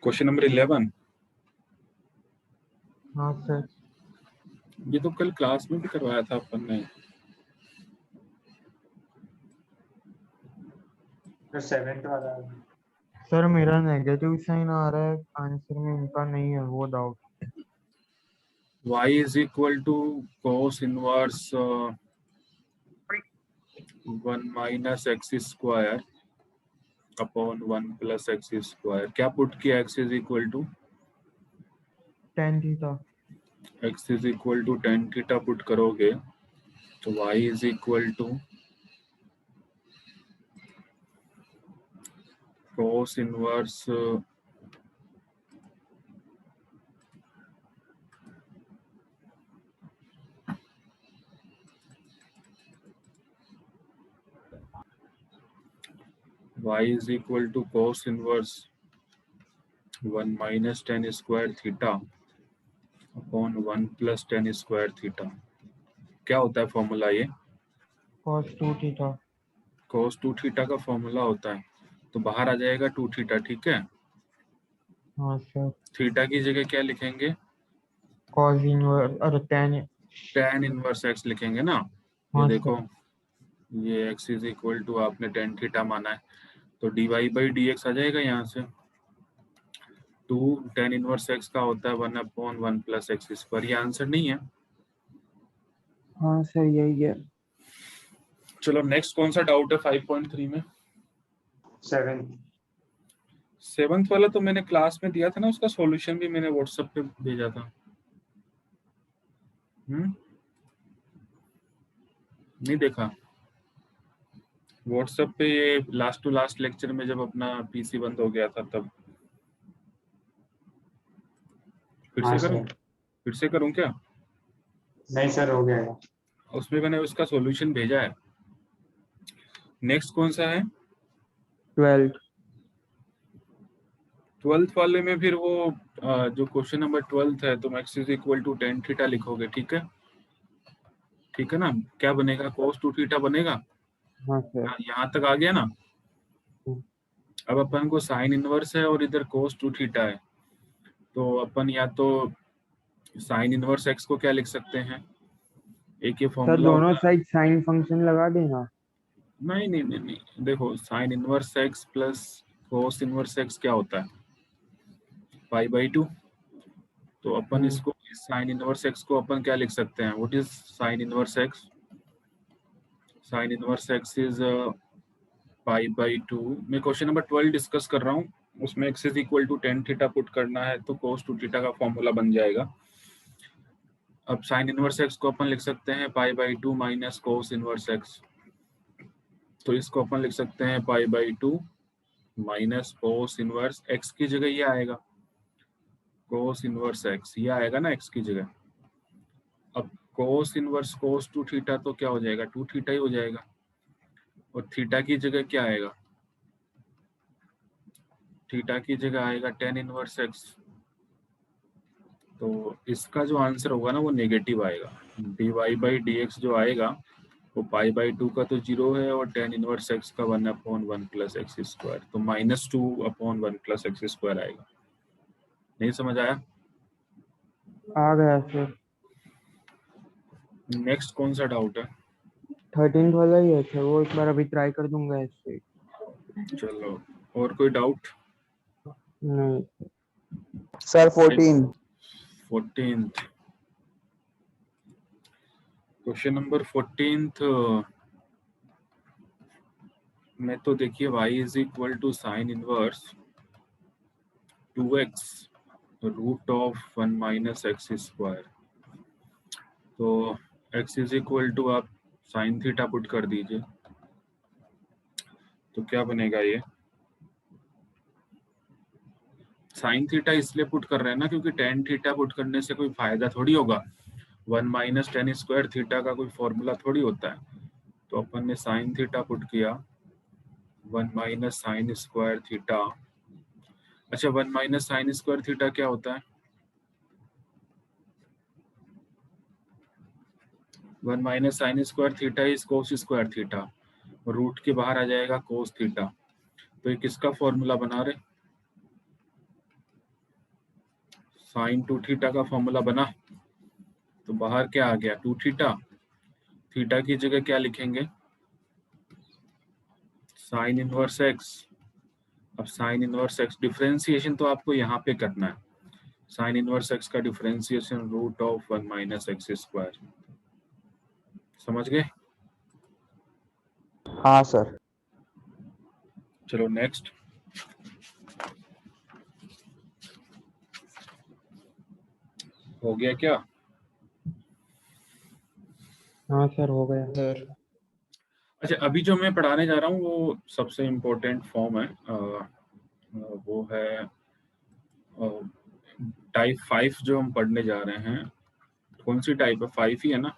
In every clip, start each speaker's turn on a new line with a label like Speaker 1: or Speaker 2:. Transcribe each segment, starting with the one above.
Speaker 1: Question number 11।
Speaker 2: हाँ sir.
Speaker 1: ये तो कल क्लास में भी करवाया था अपन ने।
Speaker 3: जो 7th वाला
Speaker 2: सर मेरा नेगेटिव साइन आ रहा है, आंसर में इनका नहीं है वो doubt.
Speaker 1: y is equal to cos inverse 1 minus x square upon 1 plus x square। क्या पुट किया? x is equal to
Speaker 2: tan theta.
Speaker 1: x is equal to tan theta put करोगे तो y is equal to cos inverse y is equal to cos inverse 1 minus tan square theta upon 1 plus tan square theta. क्या होता है formula? ये
Speaker 2: cos 2 theta.
Speaker 1: cos 2 theta का formula होता है, तो बाहर आ जाएगा 2 थीटा। ठीक है,
Speaker 2: हाँ सर।
Speaker 1: थीटा की जगह क्या लिखेंगे?
Speaker 2: cos इनवर्स और
Speaker 1: tan इनवर्स x लिखेंगे ना। ये
Speaker 2: हाँ
Speaker 1: देखो,
Speaker 2: सर।
Speaker 1: ये x इज इक्वल टू आपने tan थीटा माना है तो dy बाई dx आ जाएगा यहाँ से। 2 tan इनवर्स x का होता है 1 अपॉन 1 प्लस एक्स स्क्वायर। ये आंसर नहीं है।
Speaker 2: हाँ सर यही है।
Speaker 1: चलो नेक्स्ट कौन सा डाउट है 5.3 में?
Speaker 3: 7th
Speaker 1: 7th वाला तो मैंने क्लास में दिया था ना, उसका सॉल्यूशन भी मैंने व्हाट्सएप पे भेजा था। नहीं देखा व्हाट्सएप पे? ये लास्ट टू लास्ट लेक्चर में जब अपना पीसी बंद हो गया था तब। फिर
Speaker 3: हाँ
Speaker 1: से करूं?
Speaker 3: सर।
Speaker 1: फिर से करूं क्या?
Speaker 3: नहीं सर, हो गया।
Speaker 1: उसमें मैंने उसका सॉल्यूशन भेजा है। नेक्स्ट कौन सा है?
Speaker 2: 12th।
Speaker 1: 12th वाले में फिर वो जो क्वेश्चन नंबर 12th है तुम x is equal to tan theta लिखोगे। ठीक है, ठीक है ना। क्या बनेगा? cos 2 थीटा बनेगा।
Speaker 2: हाँ सर।
Speaker 1: यहाँ तक आ गया ना। अब अपन को साइन इनवर्स है और इधर cos 2 थीटा है, तो अपन या तो साइन इनवर्स x को क्या लिख सकते हैं? एक ये
Speaker 2: सर
Speaker 1: फॉर्मूला
Speaker 2: दोनों
Speaker 1: होता है।
Speaker 2: साइड साइन फंक्शन लगा देना।
Speaker 1: नहीं नहीं नहीं नहीं, देखो sine inverse x plus cos inverse x क्या होता है? Pi by 2। तो अपन इसको साइन इनवर्स x को अपन क्या लिख सकते हैं? What is sine inverse x? Sine inverse x is pi by 2। मैं क्वेश्चन नंबर 12 डिस्कस कर रहा हूँ, उसमें x is equal to tan theta put करना है तो cos 2 थीटा का फॉर्मूला बन जाएगा। अब साइन इनवर्स x को अपन लिख सकते हैं pi by 2 minus cos inverse x। तो इसको अपन लिख सकते हैं pi by 2 minus cos inverse x की जगह ये आएगा cos इनवर्स x, ये आएगा ना x की जगह। अब cos इनवर्स cos 2 थीटा तो क्या हो जाएगा? 2 थीटा ही हो जाएगा। और थीटा की जगह क्या आएगा? थीटा की जगह आएगा tan इनवर्स x। तो इसका जो आंसर होगा ना वो नेगेटिव आएगा। dy बाई dx जो आएगा वो पाई बाई 2 का तो 0 है और tan इनवर्स x का 1 अपॉन 1 प्लस एक्स स्क्वायर, तो -2 अपॉन 1 प्लस एक्स स्क्वायर आएगा। नहीं समझ आया?
Speaker 2: आ गया सर।
Speaker 1: नेक्स्ट कौन सा डाउट है?
Speaker 2: 13th वाला ही है सर, वो एक बार अभी ट्राई कर दूंगा इससे।
Speaker 1: चलो और कोई डाउट?
Speaker 2: नहीं
Speaker 4: sir 14।
Speaker 1: 14th question number 14th में तो देखिए y is equal to sine inverse 2x root of 1 minus x square. तो x इज इक्वल टू आप साइन थीटा पुट कर दीजिए तो क्या बनेगा? ये साइन थीटा इसलिए पुट कर रहे हैं ना क्योंकि tan थीटा पुट करने से कोई फायदा थोड़ी होगा। 1 माइनस tan स्क्वायर थीटा का कोई फॉर्मूला थोड़ी होता है। तो अपन ने साइन थीटा पुट किया 1 माइनस साइन स्क्वायर थीटा। अच्छा 1 माइनस साइन स्क्वायर थीटा क्या होता है? 1 minus sine square theta is cos square theta, root के बाहर आ जाएगा कोस थीटा। तो ये किसका फॉर्मूला बना रहे? साइन 2 थीटा का फॉर्मूला बना, तो बाहर क्या आ गया 2 थीटा, थीटा की जगह क्या लिखेंगे साइन इनवर्स एक्स। अब साइन इनवर्स एक्स डिफरेंशिएशन तो आपको यहाँ पे करना है, साइन इनवर्स एक्स का differentiation root of 1 minus x square, समझ गए?
Speaker 4: हाँ सर।
Speaker 1: चलो नेक्स्ट, हो गया क्या?
Speaker 2: हाँ सर हो गया।
Speaker 5: सर
Speaker 1: अच्छा, अभी जो मैं पढ़ाने जा रहा हूँ वो सबसे इम्पोर्टेंट फॉर्म है, वो है टाइप 5 जो हम पढ़ने जा रहे हैं। कौन सी टाइप है? 5 ही है ना?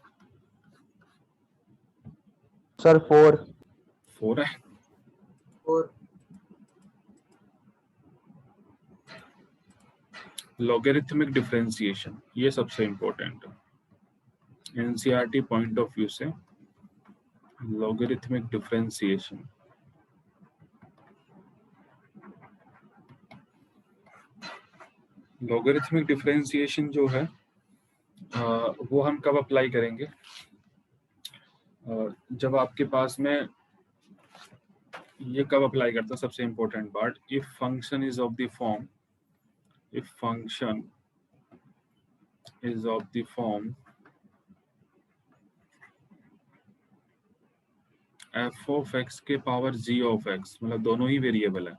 Speaker 4: सर 4।
Speaker 1: 4 है। लॉगरिथमिक डिफरेंशिएशन, ये सबसे इम्पोर्टेंट है एनसीईआरटी पॉइंट ऑफ व्यू से। लॉगरिथमिक डिफरेंशिएशन, लॉगरिथमिक डिफरेंशिएशन जो है वो हम कब अप्लाई करेंगे? जब आपके पास में, ये कब अप्लाई करता है सबसे important part, if function is of the form, if function is of the form F of x के पावर जी ऑफ एक्स, मतलब दोनों ही वेरिएबल है,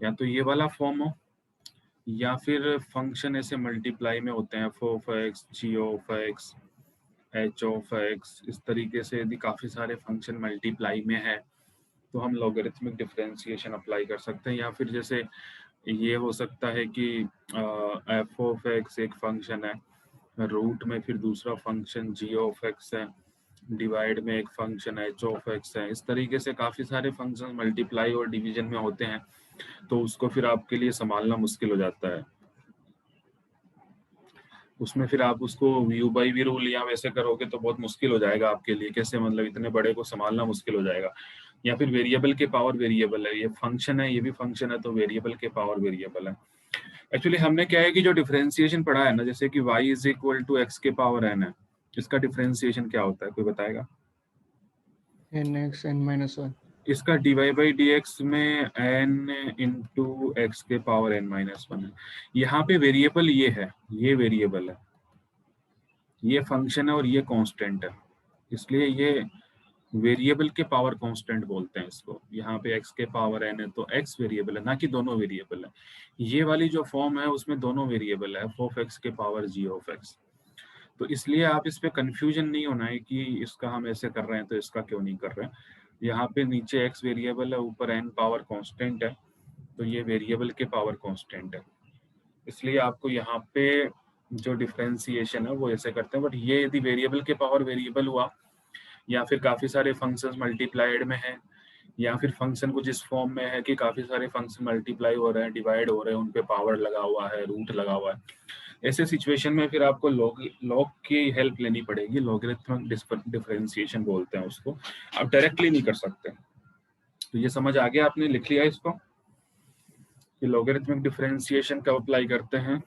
Speaker 1: या तो ये वाला फॉर्म हो या फिर फंक्शन ऐसे मल्टीप्लाई में होते हैं, f of x, g of x, h of x, इस तरीके से यदि काफ़ी सारे फंक्शन मल्टीप्लाई में है तो हम लॉगरिथमिक डिफरेंशिएशन अप्लाई कर सकते हैं। या फिर जैसे ये हो सकता है कि एफ ऑफ एक्स एक फंक्शन है, रूट में फिर दूसरा फंक्शन जी ऑफ एक्स है, डिवाइड में एक फंक्शन एच ऑफ एक्स है, इस तरीके से काफ़ी सारे फंक्शन मल्टीप्लाई और डिवीजन में होते हैं, तो उसको फिर आपके लिए संभालना मुश्किल हो जाता है। उसमें फिर आप उसको यू बाई वी रूल या वैसे करोगे तो बहुत मुश्किल हो जाएगा आपके लिए, कैसे मतलब इतने बड़े को संभालना मुश्किल हो जाएगा। या फिर वेरिएबल के पावर वेरिएबल है, ये फंक्शन है, ये भी फंक्शन है, तो वेरिएबल के पावर वेरिएबल है। एक्चुअली हमने क्या है कि जो डिफरेंशिएशन पढ़ा है ना, जैसे कि y is equal to x के पावर n है, इसका डिफरेंशिएशन क्या होता है, कोई बताएगा?
Speaker 5: nx n-1
Speaker 1: इसका dy बाई डी एक्स में n इंटू एक्स के पावर n-1 है। यहाँ पे वेरिएबल ये है, ये वेरिएबल है, ये फंक्शन है और ये कांस्टेंट है, इसलिए ये वेरिएबल के पावर कांस्टेंट बोलते हैं इसको। यहाँ पे x के पावर n है तो x वेरिएबल है, ना कि दोनों वेरिएबल है। ये वाली जो फॉर्म है उसमें दोनों वेरिएबल है, f ऑफ x के पावर g ऑफ x। तो इसलिए आप इस पे कंफ्यूजन नहीं होना है कि इसका हम ऐसे कर रहे हैं तो इसका क्यों नहीं कर रहे हैं। यहाँ पे नीचे x वेरिएबल है, ऊपर n पावर कांस्टेंट है, तो ये वेरिएबल के पावर कांस्टेंट है, इसलिए आपको यहाँ पे जो डिफरेंशिएशन है वो ऐसे करते हैं। बट ये यदि वेरिएबल के पावर वेरिएबल हुआ, या फिर काफ़ी सारे फंक्शंस मल्टीप्लाइड में हैं, या फिर फंक्शन कुछ इस फॉर्म में है कि काफ़ी सारे फंक्शन मल्टीप्लाई हो रहे हैं, डिवाइड हो रहे हैं, उन पे पावर लगा हुआ है, रूट लगा हुआ है, ऐसे सिचुएशन में फिर आपको लॉग की हेल्प लेनी पड़ेगी। लॉगरिथमिक डिफरेंशिएशन बोलते हैं उसको, आप डायरेक्टली नहीं कर सकते। तो ये समझ आ गया, आपने लिख लिया इसको कि लॉगरिथमिक डिफरेंशिएशन कब अप्लाई करते हैं?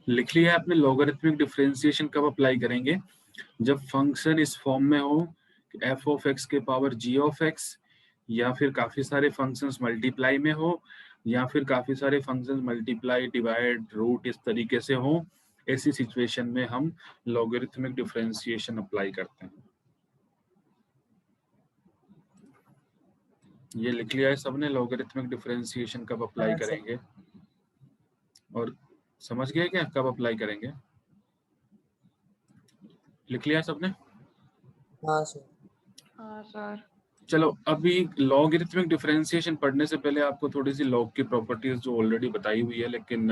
Speaker 1: लिख लिया आपने, लॉगरिथमिक डिफरेंशिएशन कब अप्लाई करेंगे? जब फंक्शन इस फॉर्म में हो एफ ऑफ एक्स के पावर जी ऑफ एक्स, या फिर काफी सारे फंक्शंस मल्टीप्लाई में हो, या फिर काफी सारे फंक्शंस मल्टीप्लाई, डिवाइड, रूट इस तरीके से हो, ऐसी सिचुएशन में हम लॉगरिथमिक डिफरेंशिएशन अप्लाई करते हैं। ये लिख लिया है सबने, लॉगरिथमिक डिफरेंशिएशन कब अप्लाई
Speaker 6: हाँ, सर।
Speaker 1: करेंगे, और समझ गए क्या कब अप्लाई करेंगे? लिख लिया है सबने?
Speaker 6: हाँ सर।
Speaker 7: हाँ सर।
Speaker 1: चलो, अभी लॉगरिथमिक डिफरेंशिएशन पढ़ने से पहले आपको थोड़ी सी लॉग की प्रॉपर्टीज जो ऑलरेडी बताई हुई है, लेकिन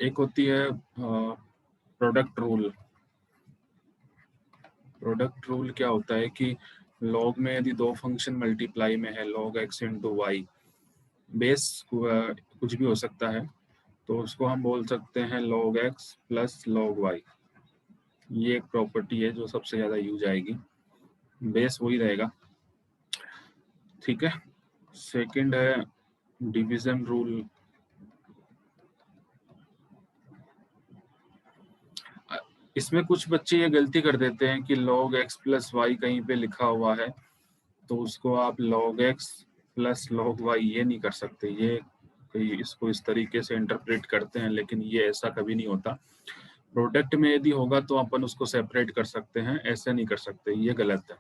Speaker 1: एक होती है प्रोडक्ट रूल। प्रोडक्ट रूल क्या होता है कि लॉग में यदि दो फंक्शन मल्टीप्लाई में है, log x into y, base कुछ भी हो सकता है, तो उसको हम बोल सकते हैं log x plus log y. ये एक प्रॉपर्टी है जो सबसे ज्यादा यूज आएगी, बेस वही रहेगा, ठीक है। सेकंड है डिवीजन रूल। इसमें कुछ बच्चे ये गलती कर देते हैं कि log x प्लस वाई कहीं पे लिखा हुआ है तो उसको आप log x plus log y ये नहीं कर सकते, ये कई इसको इस तरीके से इंटरप्रेट करते हैं, लेकिन ये ऐसा कभी नहीं होता। प्रोडक्ट में यदि होगा तो अपन उसको सेपरेट कर सकते हैं, ऐसे नहीं कर सकते, ये गलत है।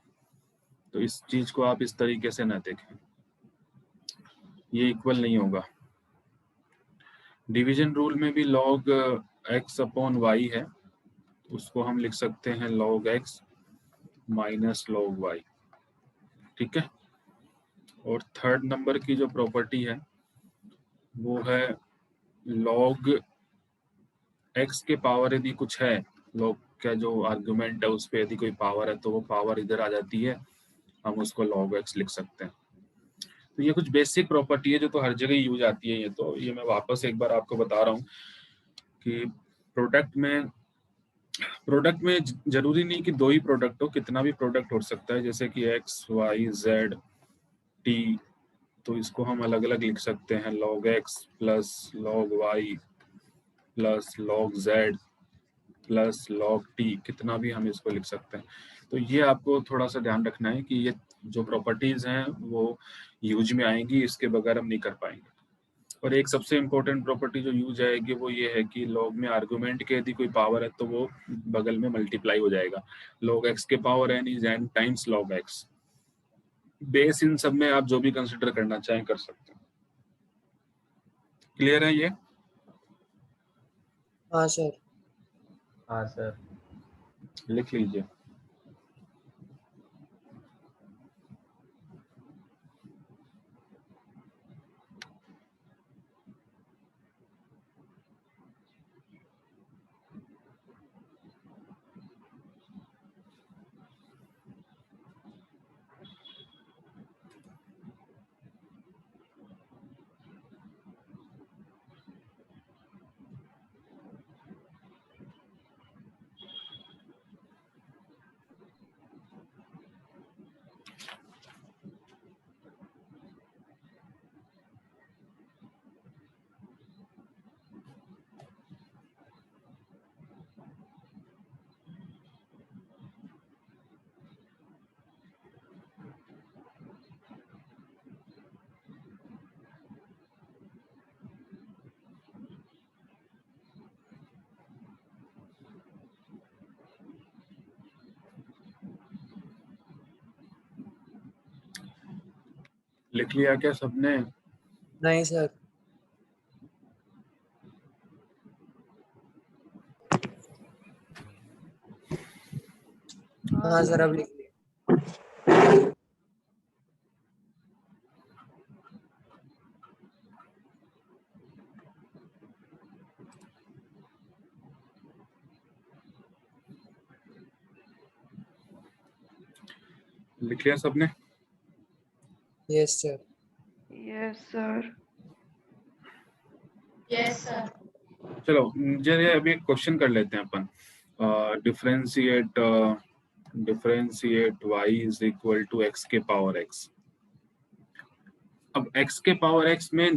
Speaker 1: तो इस चीज को आप इस तरीके से ना देखें, ये इक्वल नहीं होगा। डिवीजन रूल में भी log x अपॉन y है, उसको हम लिख सकते हैं log x minus log y, ठीक है। और थर्ड नंबर की जो प्रॉपर्टी है वो है log x के पावर यदि कुछ है, log का जो आर्गुमेंट है उस पे यदि कोई पावर है तो वो पावर इधर आ जाती है, हम उसको log x लिख सकते हैं। तो ये कुछ बेसिक प्रॉपर्टी है जो तो हर जगह यूज आती है। ये मैं वापस एक बार आपको बता रहा हूँ कि प्रोडक्ट में जरूरी नहीं कि दो ही प्रोडक्ट हो, कितना भी प्रोडक्ट हो सकता है, जैसे कि x y z t, तो इसको हम अलग अलग लिख सकते हैं log x plus log y plus log z plus log t, कितना भी हम इसको लिख सकते हैं। तो ये आपको थोड़ा सा ध्यान रखना है कि ये जो प्रॉपर्टीज हैं वो यूज में आएंगी, इसके बगैर हम नहीं कर पाएंगे। और एक सबसे इम्पोर्टेंट प्रॉपर्टी जो यूज आएगी वो ये है कि log में आर्गुमेंट के यदि कोई पावर है तो वो बगल में मल्टीप्लाई हो जाएगा, log x के power n is n times log x। Base in सब में आप जो भी कंसिडर करना चाहें कर सकते हैं। क्लियर है ये?
Speaker 6: हाँ सर।
Speaker 8: हाँ सर।
Speaker 1: लिख लीजिए। लिख लिया क्या सबने?
Speaker 6: नहीं सर। हाँ सर, अब लिख लिया।
Speaker 1: लिख लिया सबने?
Speaker 6: Yes sir.
Speaker 7: Yes sir.
Speaker 9: Yes sir.
Speaker 1: चलो मुझे अभी एक क्वेश्चन कर लेते हैं अपन। Differentiate y is equal to x के पावर x। अब x के पावर x में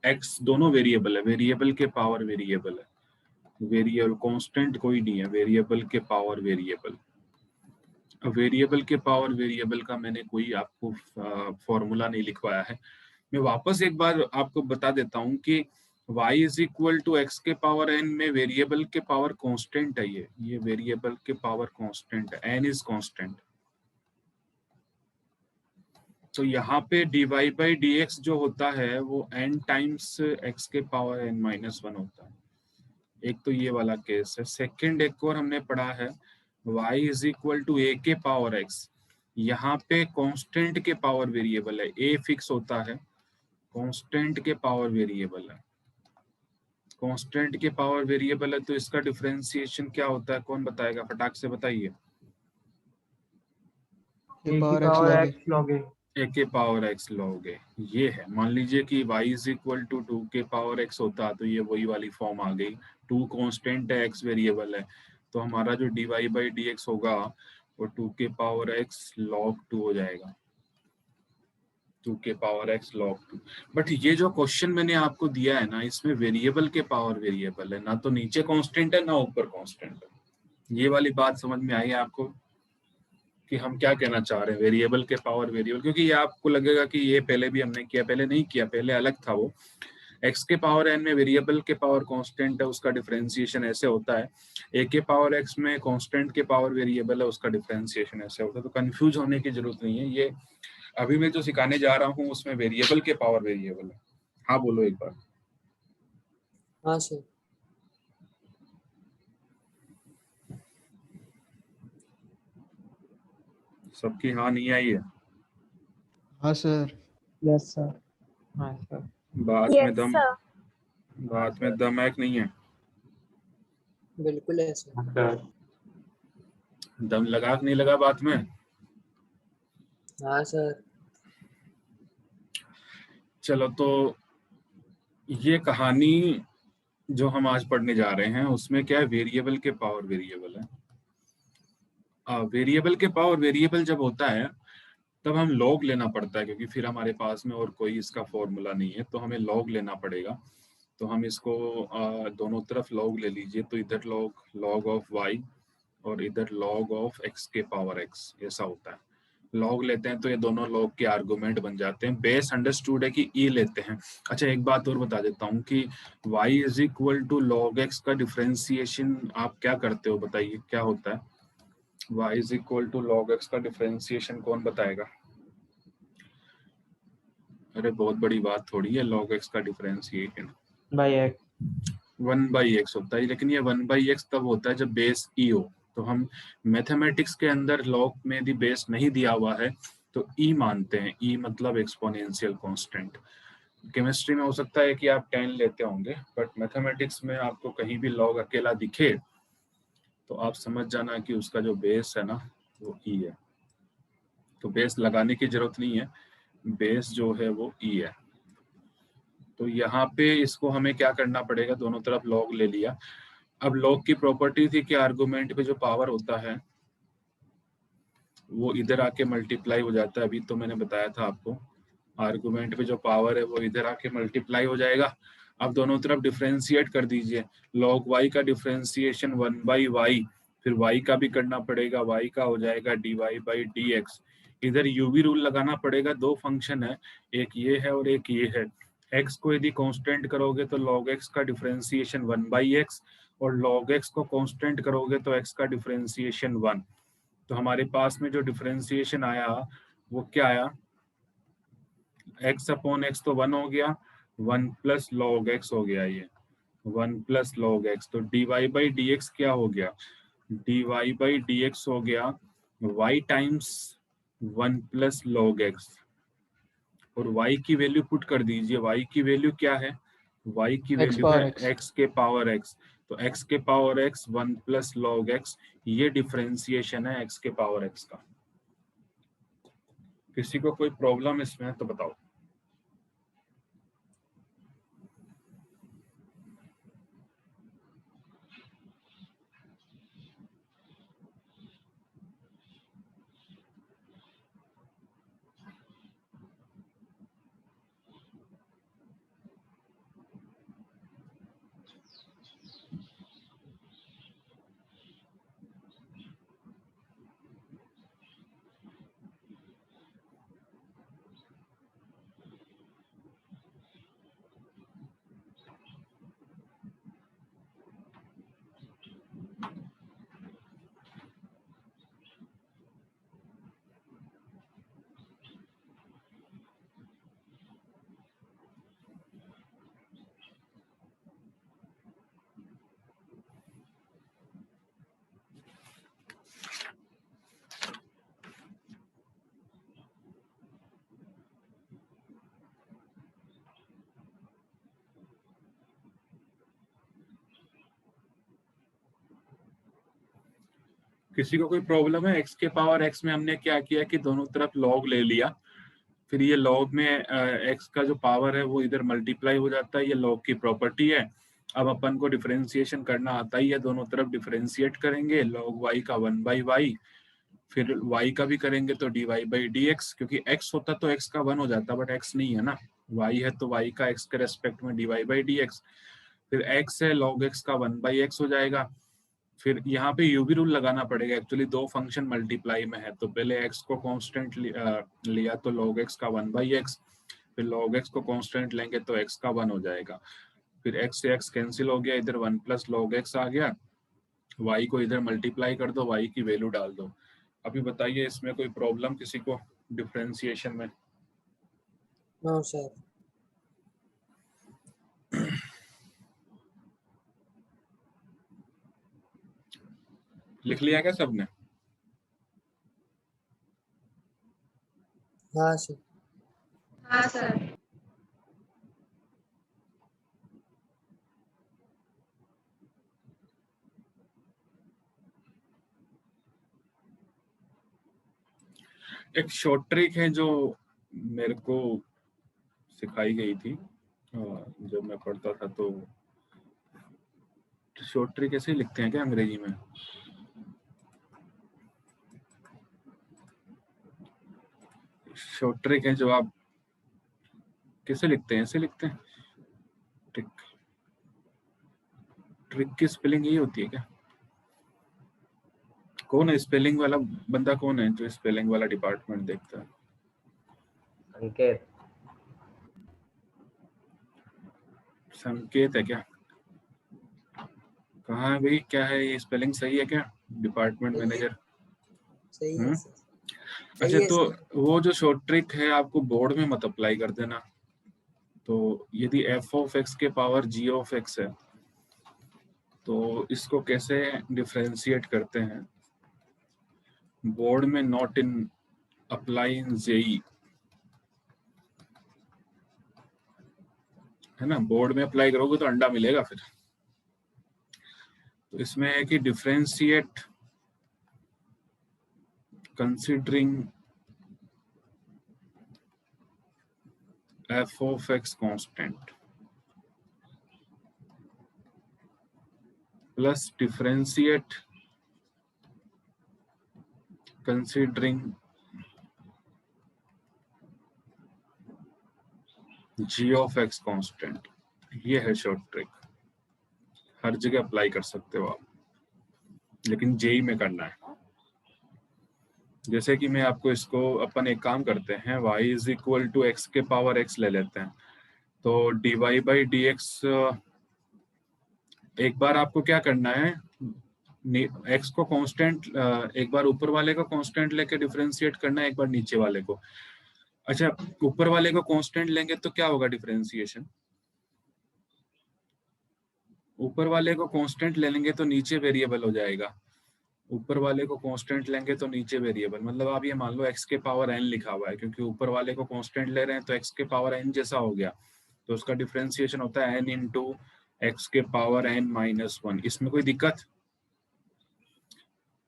Speaker 1: x दोनों वेरिएबल है, वेरिएबल के पावर वेरिएबल है, वेरिएबल कांस्टेंट कोई नहीं है, वेरिएबल के पावर वेरिएबल। वेरिएबल के पावर वेरिएबल का मैंने कोई आपको फॉर्मूला नहीं लिखवाया है, मैं वापस एक बार आपको बता देता हूं कि y is equal to x के पावर n में वेरिएबल के पावर कांस्टेंट है, ये वेरिएबल के पावर कांस्टेंट है, n इज कांस्टेंट। तो यहाँ पे dy बाई डी एक्स जो होता है वो n टाइम्स x के पावर n-1 होता है। एक तो ये वाला केस है। सेकंड एक और हमने पढ़ा है y is equal to a के पावर x। यहाँ पे कांस्टेंट के पावर वेरिएबल है, a फिक्स होता है, कांस्टेंट के पावर वेरिएबल है। कांस्टेंट के पावर वेरिएबल है तो इसका डिफरेंशिएशन क्या होता है, कौन बताएगा, फटाक से बताइए।
Speaker 5: A
Speaker 2: A की
Speaker 5: power x
Speaker 2: power
Speaker 5: log a.
Speaker 2: x log a।
Speaker 1: ए के पावर एक्स लोगे, ये है। मान लीजिए कि y इज इक्वल टू 2 के पावर एक्स होता तो ये वही वाली फॉर्म आ गई। 2 कांस्टेंट है, x वेरिएबल है, तो हमारा जो dy बाई डी एक्स होगा वो 2 के पावर एक्स log 2 हो जाएगा। 2 के पावर x log 2। बट ये जो क्वेश्चन मैंने आपको दिया है ना, इसमें वेरिएबल के पावर वेरिएबल है, ना तो नीचे कांस्टेंट है ना ऊपर कांस्टेंट है। ये वाली बात समझ में आई है आपको कि हम क्या कहना चाह रहे हैं, वेरिएबल के पावर वेरिएबल। क्योंकि ये आपको लगेगा कि ये पहले भी हमने किया, पहले नहीं किया, पहले अलग था वो। x के पावर n में वेरिएबल के पावर कांस्टेंट है, उसका डिफरेंशिएशन ऐसे होता है। a के पावर x में कांस्टेंट के पावर वेरिएबल है, उसका डिफरेंशिएशन ऐसे होता है। तो कंफ्यूज होने की जरूरत नहीं है। ये अभी मैं जो सिखाने जा रहा हूँ उसमें वेरिएबल के पावर वेरिएबल है। हाँ बोलो एक बार।
Speaker 6: हाँ सर।
Speaker 1: सबकी हाँ नहीं आई है।
Speaker 5: हाँ सर।
Speaker 4: Yes, sir.
Speaker 2: हाँ सर।
Speaker 1: बात में
Speaker 9: Yes,
Speaker 1: दम,
Speaker 9: sir.
Speaker 1: बात में दम है कि नहीं है?
Speaker 6: बिल्कुल है सर।
Speaker 3: सर
Speaker 1: दम लगा कि नहीं लगा बात में?
Speaker 6: हाँ सर।
Speaker 1: चलो तो ये कहानी जो हम आज पढ़ने जा रहे हैं उसमें क्या है, वेरिएबल के पावर वेरिएबल है। वेरिएबल के पावर वेरिएबल जब होता है तब हम लॉग लेना पड़ता है, क्योंकि फिर हमारे पास में और कोई इसका फॉर्मूला नहीं है, तो हमें लॉग लेना पड़ेगा। तो हम इसको दोनों तरफ लॉग ले लीजिए, तो इधर लॉग ऑफ y और इधर लॉग ऑफ x के पावर x, ऐसा होता है। लॉग लेते हैं तो ये दोनों लॉग के आर्गुमेंट बन जाते हैं। बेस अंडरस्टूड है कि e लेते हैं। अच्छा एक बात और बता देता हूँ कि y is equal to log x का डिफरेंशिएशन आप क्या करते हो, बताइए क्या होता है। y is equal to log x का डिफरेंशिएशन कौन बताएगा? अरे बहुत बड़ी बात थोड़ी है log x का डिफरेंशिएशन।
Speaker 2: By x।
Speaker 1: 1/x होता है, लेकिन ये 1/x तब होता है जब बेस e हो। तो हम मैथमेटिक्स के अंदर लॉग में यदि बेस नहीं दिया हुआ है तो e मानते हैं। e मतलब एक्सपोनेंशियल कांस्टेंट। केमिस्ट्री में हो सकता है कि आप 10 लेते होंगे, बट मैथमेटिक्स में आपको कहीं भी लॉग अकेला दिखे तो आप समझ जाना कि उसका जो बेस है ना वो e है। तो बेस लगाने की जरूरत नहीं है, बेस जो है वो e है। तो यहाँ पे इसको हमें क्या करना पड़ेगा, दोनों तरफ लॉग ले लिया। अब लॉग की प्रॉपर्टी थी कि आर्गुमेंट पे जो पावर होता है वो इधर आके मल्टीप्लाई हो जाता है। अभी तो मैंने बताया था आपको, आर्गुमेंट पे जो पावर है वो इधर आके मल्टीप्लाई हो जाएगा। अब दोनों तरफ डिफरेंशिएट कर दीजिए। लॉग y का डिफरेंशिएशन 1/y, फिर y का भी करना पड़ेगा, y का हो जाएगा dy बाई डी एक्स। इधर यूवी रूल लगाना पड़ेगा। दो फंक्शन है, एक ये है और एक ये है। x को यदि कांस्टेंट करोगे तो log x का डिफरेंशिएशन 1/x, और log x को कांस्टेंट करोगे तो x का डिफरेंशिएशन 1। तो हमारे पास में जो डिफरेंशिएशन आया वो क्या आया, x अपॉन x तो 1 हो गया, 1 प्लस लॉग x हो गया, ये 1 प्लस लॉग x। तो dy बाई डी एक्स क्या हो गया, dy बाई डी एक्स हो गया y times 1 plus log x। और y की वैल्यू पुट कर दीजिए। y की वैल्यू क्या है, y की
Speaker 5: X
Speaker 1: वैल्यू
Speaker 5: power
Speaker 1: है
Speaker 5: x.
Speaker 1: x के पावर x। तो x के power x 1 plus log x, ये डिफरेंशिएशन है x के पावर x का। किसी को कोई प्रॉब्लम इसमें तो बताओ। किसी को कोई प्रॉब्लम है? x के पावर x में हमने क्या किया कि दोनों तरफ log ले लिया, फिर ये log में x का जो पावर है वो इधर मल्टीप्लाई हो जाता है, ये log की प्रॉपर्टी है। अब अपन को डिफरेंशिएशन करना आता ही है, दोनों तरफ डिफरेंशिएट करेंगे, log y का 1/y, फिर y का भी करेंगे तो dy/dx, क्योंकि x होता तो x का 1 हो जाता, बट x नहीं है ना, y है तो y का x के रेस्पेक्ट में dy/dx, फिर x है log x का 1/x हो जाएगा। फिर यहाँ पे यूवी रूल लगाना पड़ेगा, एक्चुअली दो फंक्शन मल्टीप्लाई में है, तो पहले x को कांस्टेंट लिया तो log x का 1/x, फिर log x को कांस्टेंट लेंगे तो x का 1 हो जाएगा, फिर x से x कैंसिल हो गया, इधर 1 + log x आ गया, y को इधर मल्टीप्लाई कर दो, y की वैल्यू डाल दो। अभी बताइए इसमें कोई प्रॉब्लम किसी को डिफरेंशिएशन में?
Speaker 6: No sir.
Speaker 1: लिख लिया क्या सबने?
Speaker 6: हाँ सर।
Speaker 7: हाँ सर।
Speaker 1: एक शॉर्ट ट्रिक है जो मेरे को सिखाई गई थी जब मैं पढ़ता था, तो शॉर्ट ट्रिक ऐसे ही लिखते हैं क्या अंग्रेजी में? शॉर्ट ट्रिक है जो आप कैसे लिखते हैं? ऐसे लिखते हैं ट्रिक? ट्रिक की स्पेलिंग यही होती है क्या? कौन है स्पेलिंग वाला बंदा, कौन है जो स्पेलिंग वाला डिपार्टमेंट देखता है?
Speaker 8: संकेत।
Speaker 1: संकेत है क्या? कहाँ है भाई, क्या है ये, स्पेलिंग सही है क्या डिपार्टमेंट मैनेजर?
Speaker 6: सही है सर।
Speaker 1: अच्छा,
Speaker 6: सही है
Speaker 1: तो
Speaker 6: सर।
Speaker 1: वो जो शॉर्ट ट्रिक है आपको बोर्ड में मत अप्लाई कर देना। तो यदि f ऑफ x के पावर g ऑफ x है तो इसको कैसे डिफरेंशिएट करते हैं बोर्ड में, not in apply in JEE, है ना? बोर्ड में अप्लाई करोगे तो अंडा मिलेगा फिर। तो इसमें है कि differentiate considering f of x constant plus differentiate considering g of x constant. ये है शॉर्ट ट्रिक, हर जगह अप्लाई कर सकते हो आप, लेकिन जेई में करना है। जैसे कि मैं आपको इसको, अपन एक काम करते हैं, y is equal to x के पावर x ले लेते हैं, तो dy/dx, एक बार आपको क्या करना है, x को कांस्टेंट, एक बार ऊपर वाले को कांस्टेंट लेके डिफरेंशिएट करना है, एक बार नीचे वाले को। अच्छा, ऊपर वाले को कांस्टेंट लेंगे तो क्या होगा डिफरेंशिएशन? ऊपर वाले को कांस्टेंट ले लेंगे तो नीचे वेरिएबल हो जाएगा, ऊपर वाले को कांस्टेंट लेंगे तो नीचे वेरिएबल। मतलब आप ये मान लो x के पावर n लिखा हुआ है, क्योंकि ऊपर वाले को कांस्टेंट ले रहे हैं तो x के पावर n जैसा हो गया, तो उसका डिफरेंशिएशन होता है n इंटू एक्स के पावर n-1। इसमें कोई दिक्कत?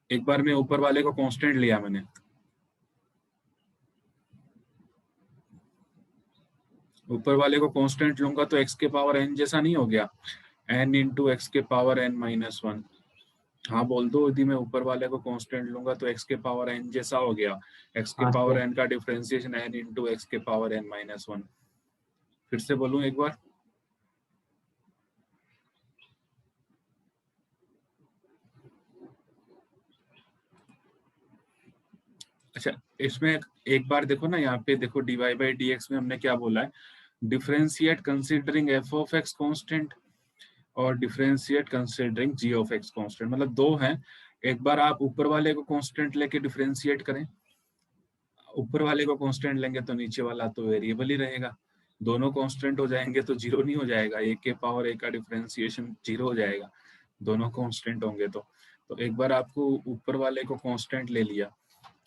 Speaker 1: एक बार मैं ऊपर वाले को कांस्टेंट लिया, मैंने ऊपर वाले को कांस्टेंट लूंगा तो x के पावर n जैसा नहीं हो गया, n इंटू एक्स के पावर n-1। हाँ बोल दो, यदि मैं ऊपर वाले को कांस्टेंट लूंगा तो x के पावर n जैसा हो गया, x के पावर n का डिफरेंशिएशन n इंटू एक्स के पावर n-1। फिर से बोलूं एक बार? अच्छा, इसमें एक बार देखो ना, यहाँ पे देखो dy/dx में हमने क्या बोला है, differentiate considering f of x constant और differentiate considering g of x constant, मतलब दो हैं। एक बार आप ऊपर वाले को कांस्टेंट लेके डिफरेंशिएट करें, ऊपर वाले को कांस्टेंट लेंगे तो नीचे वाला तो वेरिएबल ही रहेगा, दोनों कांस्टेंट हो जाएंगे तो जीरो नहीं हो जाएगा, एक के पावर एक का डिफरेंशिएशन जीरो हो जाएगा, दोनों कांस्टेंट होंगे तो एक बार आपको ऊपर वाले को कांस्टेंट ले लिया,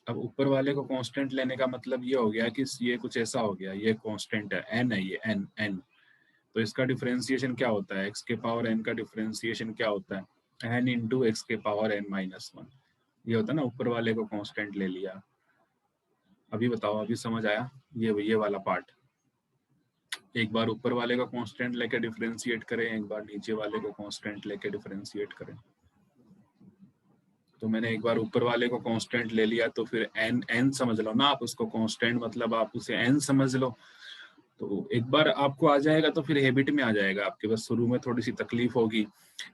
Speaker 1: अब ऊपर वाले को कांस्टेंट लेने का मतलब ये हो गया कि ये कुछ ऐसा हो गया, ये कांस्टेंट है, n है, ये n, तो इसका डिफरेंशिएशन क्या होता है, x के पावर n का डिफरेंशिएशन क्या होता है, n इंटू एक्स के पावर n-1। ये होता है ना, ऊपर वाले को कांस्टेंट ले लिया। अभी बताओ, अभी समझ आया ये वाला पार्ट? एक बार ऊपर वाले को कांस्टेंट लेके डिफरेंशिएट करें, एक बार नीचे वाले को कांस्टेंट लेके डिफरेंशिएट करें। तो मैंने एक बार ऊपर वाले को कांस्टेंट ले लिया, तो फिर n समझ लो ना आप उसको, कांस्टेंट मतलब आप उसे n समझ लो। तो एक बार आपको आ जाएगा तो फिर हैबिट में आ जाएगा आपके, बस शुरू में थोड़ी सी तकलीफ होगी।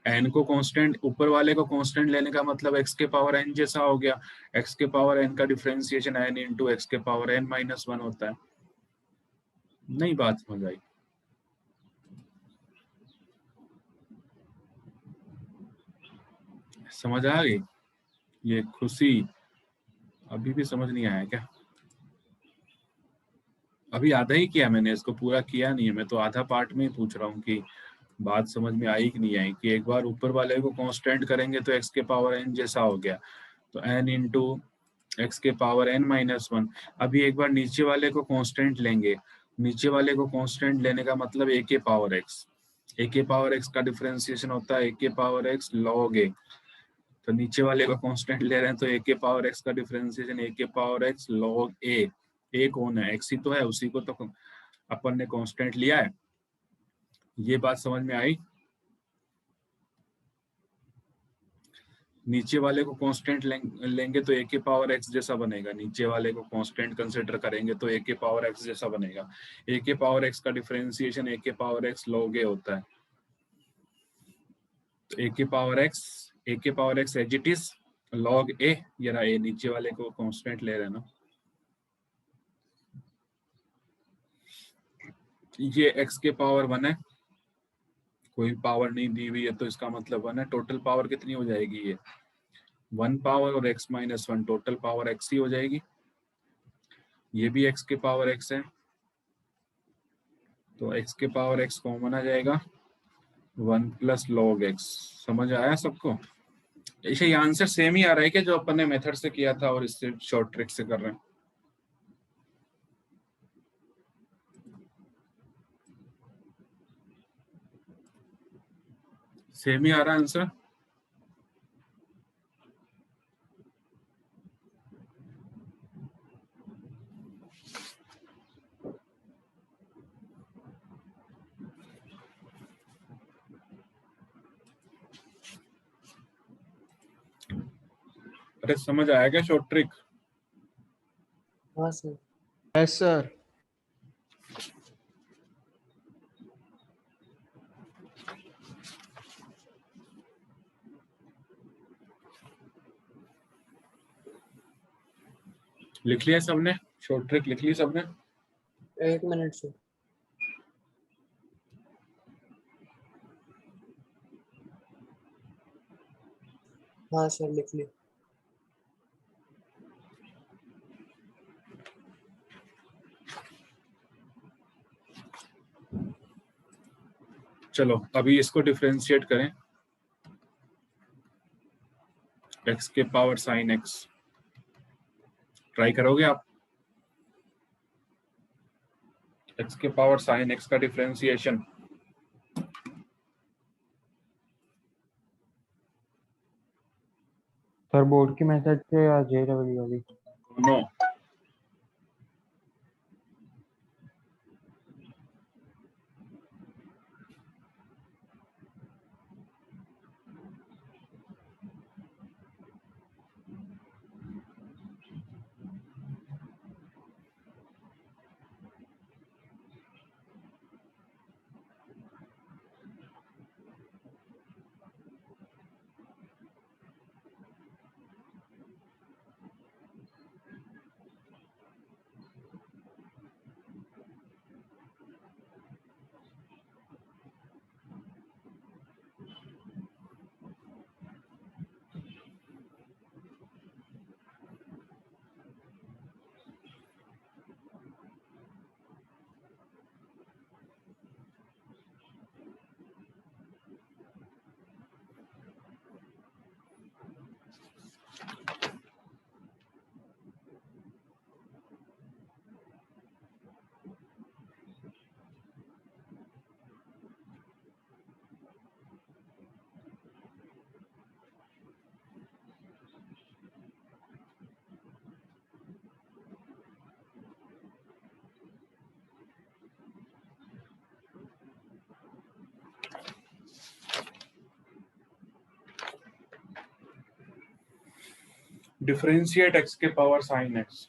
Speaker 1: n को कांस्टेंट, ऊपर वाले को कांस्टेंट लेने का मतलब x के पावर n जैसा हो गया। x के पावर n का डिफरेंशिएशन n इंटू x के पावर n माइनस 1 होता है। नहीं बात समझ आई? समझ आ गई? ये खुशी अभी भी समझ नहीं आया क्या? अभी आधा ही किया मैंने, इसको पूरा किया नहीं है। मैं तो आधा पार्ट में ही पूछ रहा हूँ कि बात समझ में आई कि नहीं आई। कि एक बार ऊपर वाले को कांस्टेंट करेंगे तो x के पावर n जैसा हो गया, तो n इंटू एक्स के पावर n माइनस 1। अभी एक बार नीचे वाले को कांस्टेंट लेंगे, नीचे वाले को कांस्टेंट लेने का मतलब a के पावर x। a के पावर x का डिफरेंशिएशन होता है a के पावर x log a। तो नीचे वाले को कांस्टेंट ले रहे हैं तो a के पावर x का डिफरेंशिएशन a के power x log a। a कौन है? x ही तो है, उसी को तो अपन ने कांस्टेंट लिया है। ये बात समझ में आई? नीचे वाले को कांस्टेंट लेंगे तो a के पावर x जैसा बनेगा, नीचे वाले को कांस्टेंट कंसीडर करेंगे तो a के पावर x जैसा बनेगा। a के पावर x का डिफरेंशिएशन a के पावर x log a होता है। तो a के power x as it is log a, ये रहा a, नीचे वाले को कांस्टेंट ले रहे हैं ना। ये x के पावर 1 है, कोई पावर नहीं दी हुई है तो इसका मतलब 1 है। टोटल पावर कितनी हो जाएगी? ये 1 पावर और x minus 1, total power x ही हो जाएगी। ये भी x के पावर x है, तो x के पावर x कॉमन आ जाएगा, 1 प्लस log x। समझ आया सबको? ऐसे ये आंसर सेम ही आ रहा है क्या जो अपन ने मेथड से किया था और इससे शॉर्ट ट्रिक से कर रहे हैं? सेम ही आ रहा है आंसर? अरे समझ आया क्या शॉर्ट ट्रिक?
Speaker 6: हाँ सर।
Speaker 5: Yes sir.
Speaker 1: लिख लिया सबने? शॉर्ट ट्रिक लिख ली सबने?
Speaker 6: 1 मिनट सर। हाँ सर लिख ली।
Speaker 1: चलो अभी इसको डिफरेंशिएट करें। x के पावर साइन x ट्राई करोगे आप? x के पावर साइन x का डिफरेंशिएशन
Speaker 2: सर बोर्ड की मेथड से या JW वाली?
Speaker 1: नो, डिफरेंशिएट x के पावर साइन x।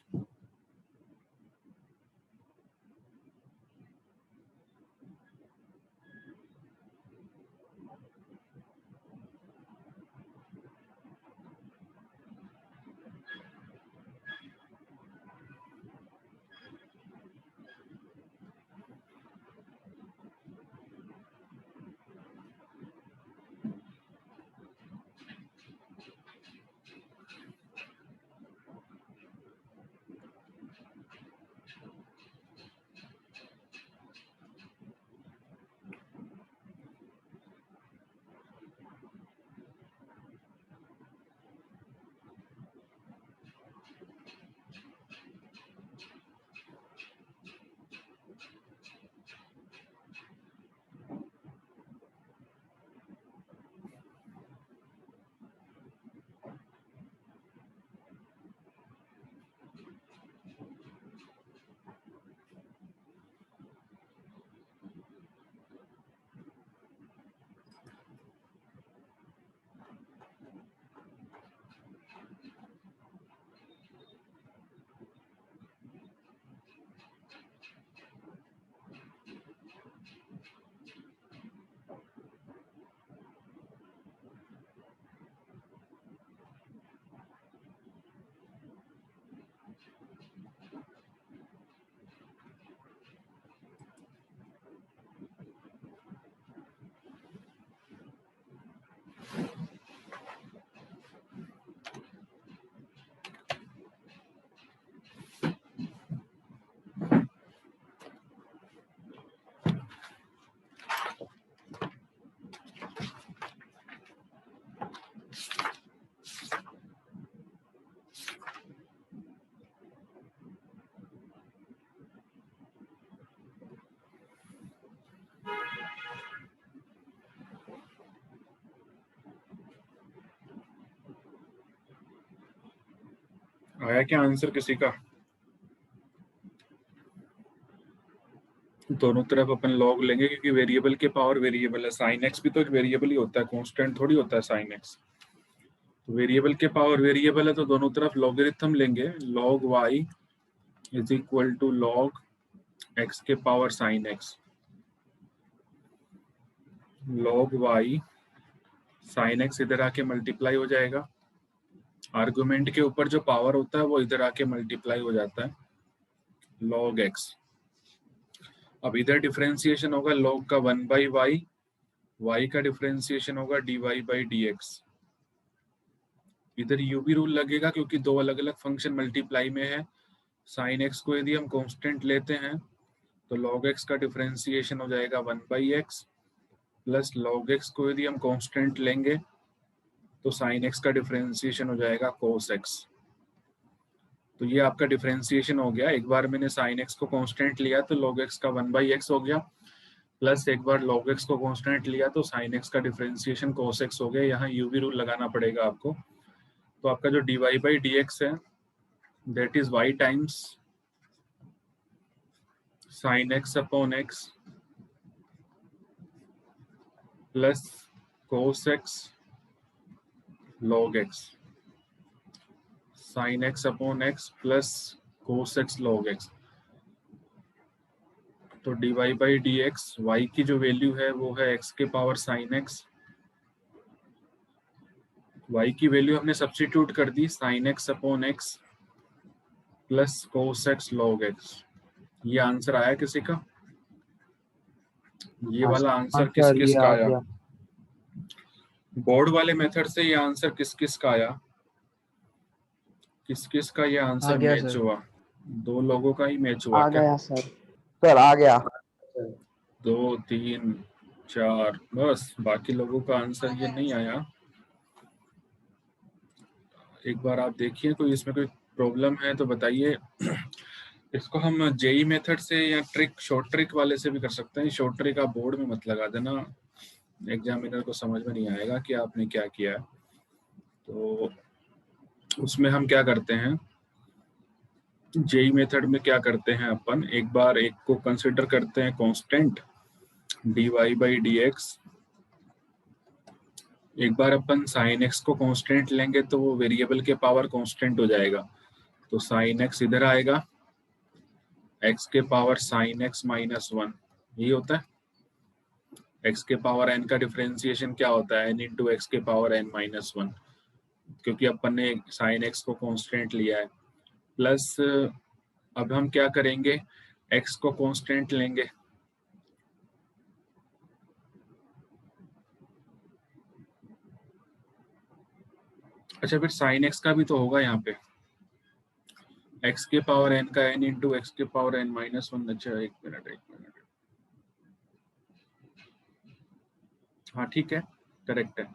Speaker 1: आया क्या आंसर किसी का? दोनों तरफ अपन लॉग लेंगे क्योंकि वेरिएबल के पावर वेरिएबल है। साइन एक्स भी तो एक वेरिएबल ही होता है, कांस्टेंट थोड़ी होता है साइन एक्स। तो वेरिएबल के पावर वेरिएबल है तो दोनों तरफ लॉगरिथम लेंगे। Log Y is equal to log X के power sine X. Log Y sine X इधर आके मल्टीप्लाई हो जाएगा, आर्गुमेंट के ऊपर जो पावर होता है वो इधर आके मल्टीप्लाई हो जाता है, लॉग एक्स। अब इधर डिफरेंशिएशन होगा लॉग का 1/y, y का डिफरेंशिएशन होगा dy बाई डी एक्स। इधर यूबी रूल लगेगा क्योंकि दो अलग अलग फंक्शन मल्टीप्लाई में है। साइन एक्स को यदि हम कांस्टेंट लेते हैं तो log x का डिफरेंशिएशन हो जाएगा 1/x, प्लस log x को यदि हम कांस्टेंट लेंगे तो साइन x का डिफरेंशिएशन हो जाएगा cos x। तो ये आपका डिफरेंशिएशन हो गया। एक बार मैंने साइन एक्स को कांस्टेंट लिया तो log x का 1/x हो गया, प्लस एक बार log x को कांस्टेंट लिया तो साइन एक्स का डिफरेंशिएशन cos x हो गया। यहाँ यूवी रूल लगाना पड़ेगा आपको। तो आपका जो dy बाई डी एक्स है that is y times sine X upon X plus cos x log x, sine X upon X plus cos x log x। तो dy by D X, Y की जो value है वो है x के power sine X. y की value हमने substitute कर दी sine X upon X plus cos x log x। ये आंसर आया किसी का? ये वाला आंसर किस किस का आया? बोर्ड वाले मेथड से ये आंसर किस किस का आया? किस किस का ये आंसर मैच हुआ? दो लोगों का ही मैच हुआ
Speaker 4: आ
Speaker 1: क्या?
Speaker 4: गया सर आ गया।
Speaker 1: 2 3 4 बस, बाकी लोगों का आंसर ये नहीं आया। एक बार आप देखिए कोई इसमें कोई प्रॉब्लम है तो बताइए। इसको हम जेई मेथड से या ट्रिक शॉर्ट ट्रिक वाले से भी कर सकते हैं। शॉर्ट ट्रिक आप बोर्ड में मत लगा देना, एग्जामिनर को समझ में नहीं आएगा कि आपने क्या किया है। तो उसमें हम क्या करते हैं, जेई मेथड में क्या करते हैं अपन, एक बार एक को कंसिडर करते हैं constant dy by D x एक बार अपन साइन एक्स को कांस्टेंट लेंगे तो वो वेरिएबल के पावर कांस्टेंट हो जाएगा, तो साइन एक्स इधर आएगा, एक्स के पावर साइन एक्स माइनस 1, यही होता है। एक्स के पावर एन का डिफरेंशिएशन क्या होता है, एन इंटू एक्स के पावर एन माइनस 1, क्योंकि अपन ने साइन एक्स को कांस्टेंट लिया है। प्लस अब हम क्या करेंगे, एक्स को कांस्टेंट लेंगे, अच्छा फिर साइन एक्स का भी तो होगा यहाँ पे, एक्स के पावर एन का एन इंटू एक्स के पावर एन माइनस 1। अच्छा एक मिनट, हाँ ठीक है, करेक्ट है।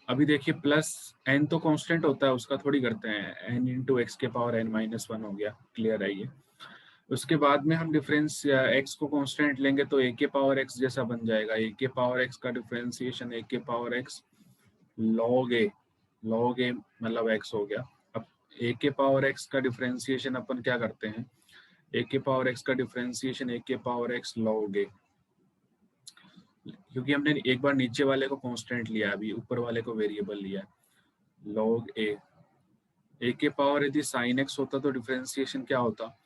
Speaker 1: अभी देखिए प्लस एन तो कांस्टेंट होता है, उसका थोड़ी करते हैं, एन इंटू एक्स के पावर एन माइनस 1 हो गया, क्लियर है ये। उसके बाद में हम डिफरेंस एक्स को कांस्टेंट लेंगे तो ए के पावर एक्स जैसा बन जाएगा, ए के पावर एक्स का डिफरेंशिएशन ए के पावर एक्स लॉग ए मतलब एक्स हो गया। अब ए के पावर एक्स का डिफरेंशिएशन अपन क्या करते हैं, ए के पावर एक्स का डिफरेंशिएशन ए के पावर एक्स लॉग ए, क्योंकि हमने एक बार नीचे वाले को कांस्टेंट लिया, अभी ऊपर वाले को वेरिएबल लिया है, लॉग ए। ए के पावर यदि साइन एक्स होता तो डिफरेंशिएशन क्या होता,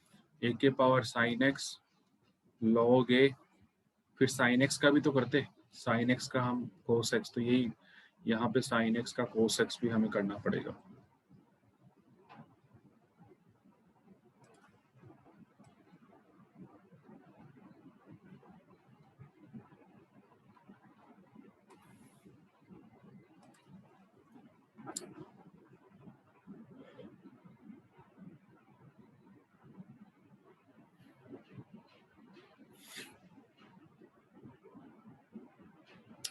Speaker 1: ए के पावर साइन एक्स लॉग ए, फिर साइन एक्स का भी तो करते, साइन एक्स का हम कोस एक्स, तो यही यहाँ पे साइन एक्स का कोस एक्स भी हमें करना पड़ेगा।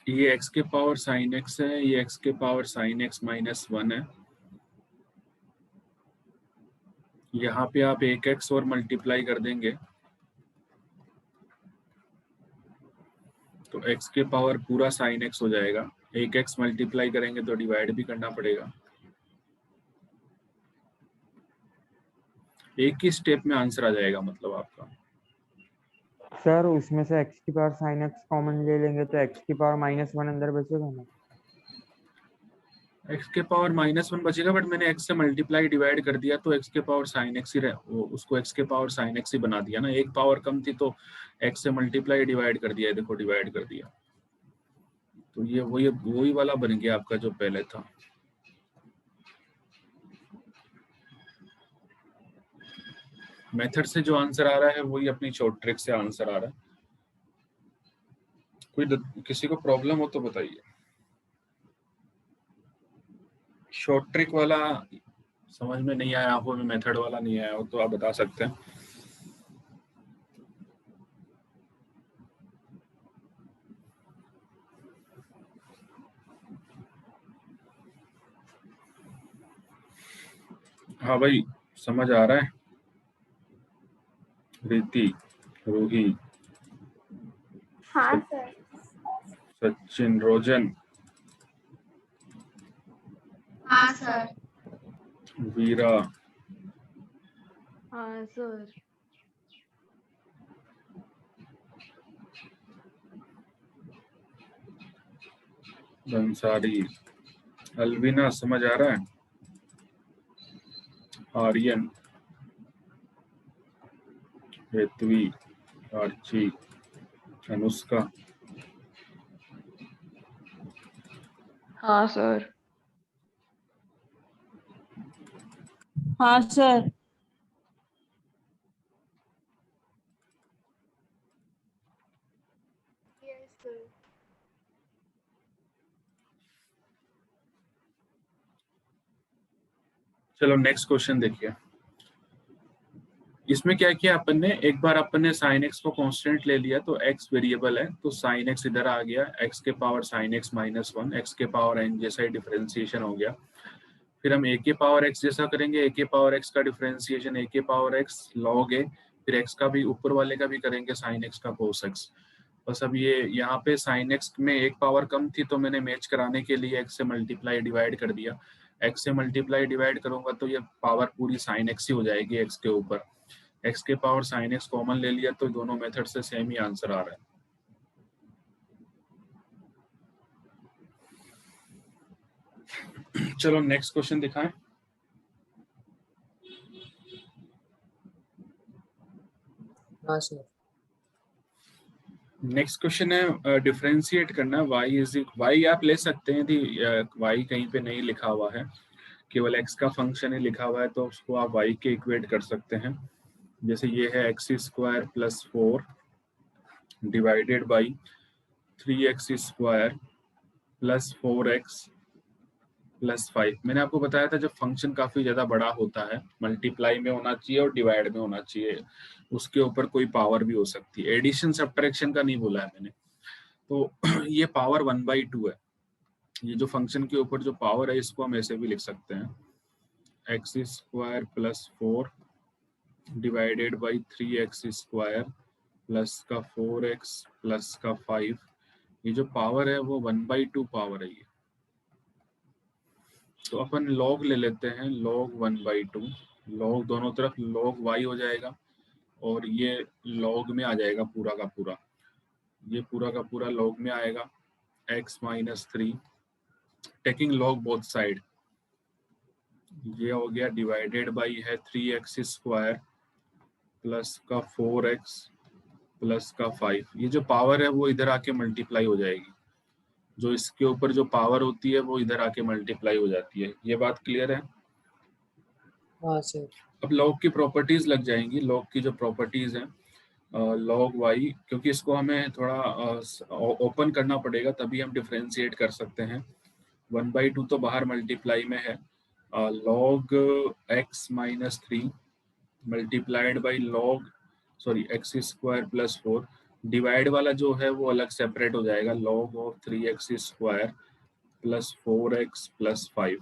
Speaker 1: ये x के पावर साइन x है, ये x के पावर साइन x माइनस 1 है। यहाँ पे आप एक x और मल्टीप्लाई कर देंगे तो x के पावर पूरा साइन x हो जाएगा, एक x मल्टीप्लाई करेंगे तो डिवाइड भी करना पड़ेगा। एक ही स्टेप में आंसर आ जाएगा मतलब आपका।
Speaker 2: सर उसमें से x की पावर साइन x कॉमन ले लेंगे तो x की पावर -1 अंदर बचेगा ना।
Speaker 1: x के पावर -1 बचेगा, बट मैंने x से मल्टीप्लाई डिवाइड कर दिया तो x के पावर साइन x ही वो उसको x के पावर साइन x ही बना दिया ना, एक पावर कम थी तो x से मल्टीप्लाई डिवाइड कर दिया, देखो डिवाइड कर दिया, तो ये वही वाला बन गया आपका जो पहले था। मेथड से जो आंसर आ रहा है वही अपनी शॉर्ट ट्रिक से आंसर आ रहा है। किसी को प्रॉब्लम हो तो बताइए। शॉर्ट ट्रिक वाला समझ में नहीं आया हो, मेथड वाला नहीं आया हो तो आप बता सकते हैं। हाँ भाई समझ आ रहा है, रीति, रूही,
Speaker 7: हाँ सर।
Speaker 1: सचिन, रोजन,
Speaker 7: हाँ सर।
Speaker 1: वीरा,
Speaker 9: हाँ सर।
Speaker 1: बंसारी, अलविना समझ आ रहा है, आर्यन, हेतवी, आर्ची, अनुष्का।
Speaker 9: हाँ सर।
Speaker 10: हाँ सर।
Speaker 7: Yes sir.
Speaker 1: चलो नेक्स्ट क्वेश्चन देखिए। इसमें क्या किया अपन ने, एक बार अपन ने साइन एक्स को कांस्टेंट ले लिया तो एक्स वेरिएबल है तो साइन एक्स इधर आ गया, एक्स के power sine x minus 1, x के पावर एन जैसा ही डिफरेंशिएशन हो गया। फिर हम ए के पावर एक्स जैसा करेंगे, ए के पावर एक्स का डिफरेंशिएशन ए के पावर एक्स लॉग ए, फिर एक्स का भी ऊपर वाले का भी करेंगे साइन एक्स का कोस एक्स। बस अब ये यहाँ पे साइन एक्स में एक पावर कम थी तो मैंने मैच कराने के लिए एक्स से मल्टीप्लाई डिवाइड कर दिया, एक्स से मल्टीप्लाई डिवाइड करूंगा तो ये पावर पूरी साइन एक्स ही हो जाएगी एक्स के ऊपर। एक्स के पावर साइन एक्स कॉमन ले लिया तो दोनों मेथड से सेम ही आंसर आ रहा है। चलो नेक्स्ट क्वेश्चन दिखाएं।
Speaker 6: हाँ सर।
Speaker 1: नेक्स्ट क्वेश्चन है डिफरेंशिएट करना y आप ले सकते हैं यदि y कहीं पे नहीं लिखा हुआ है, केवल x का फंक्शन ही लिखा हुआ है तो उसको आप y के इक्वेट कर सकते हैं। जैसे ये है x² + 4 divided by 3x² + 4x + 5। मैंने आपको बताया था जब फंक्शन काफी ज्यादा बड़ा होता है मल्टीप्लाई में होना चाहिए और डिवाइड में होना चाहिए, उसके ऊपर कोई पावर भी हो सकती है। एडिशन सब्ट्रैक्शन का नहीं बोला है मैंने। तो ये पावर 1/2 है। ये जो फंक्शन के ऊपर जो पावर है इसको हम ऐसे भी लिख सकते हैं, x² + 4 divided by 3x² plus का 4x प्लस का 5। ये जो पावर है वो 1/2 पावर है ये। तो अपन log ले लेते हैं, log 1/2। log दोनों तरफ log y हो जाएगा और ये log में आ जाएगा पूरा का पूरा, ये पूरा का पूरा log में आएगा x - 3 taking log both side. ये हो गया डिवाइडेड बाई है 3x² प्लस का 4x प्लस का 5। ये जो पावर है वो इधर आके मल्टीप्लाई हो जाएगी, जो इसके ऊपर जो पावर होती है वो इधर आके मल्टीप्लाई हो जाती है। ये बात क्लियर है?
Speaker 6: हाँ सर।
Speaker 1: अब log की प्रॉपर्टीज लग जाएंगी। log की जो प्रॉपर्टीज हैं log y, क्योंकि इसको हमें थोड़ा ओपन करना पड़ेगा तभी हम डिफरेंशिएट कर सकते हैं। 1/2 तो बाहर मल्टीप्लाई में है, log x - 3 multiplied by x² + 4। Divide वाला जो है वो अलग सेपरेट हो जाएगा, log of 3x² + 4x + 5।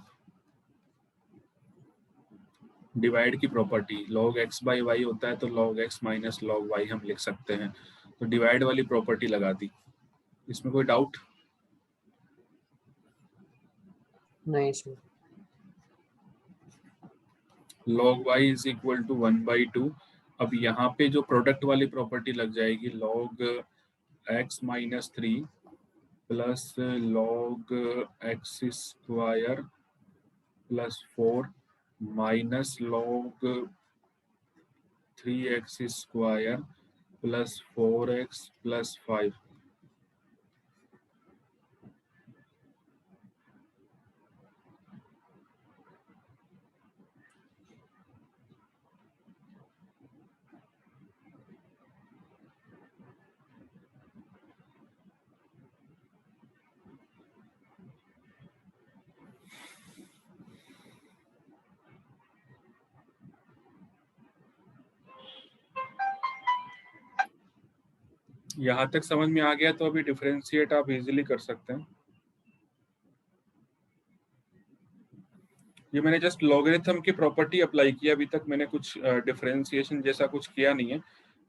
Speaker 1: Divide की प्रॉपर्टी log x/y होता है तो log x - log y हम लिख सकते हैं। तो डिवाइड वाली प्रॉपर्टी लगा दी। इसमें कोई डाउट?
Speaker 6: नहीं सर।
Speaker 1: log y = 1/2। अब यहाँ पे जो प्रोडक्ट वाली प्रॉपर्टी लग जाएगी, log x - 3 plus log x² + 4 minus log 3x² + 4x + 5। यहाँ तक समझ में आ गया तो अभी डिफरेंशिएट आप इजीली कर सकते हैं। ये मैंने जस्ट लॉगरिथम की प्रॉपर्टी अप्लाई की, अभी तक मैंने कुछ डिफरेंशिएशन जैसा कुछ किया नहीं है।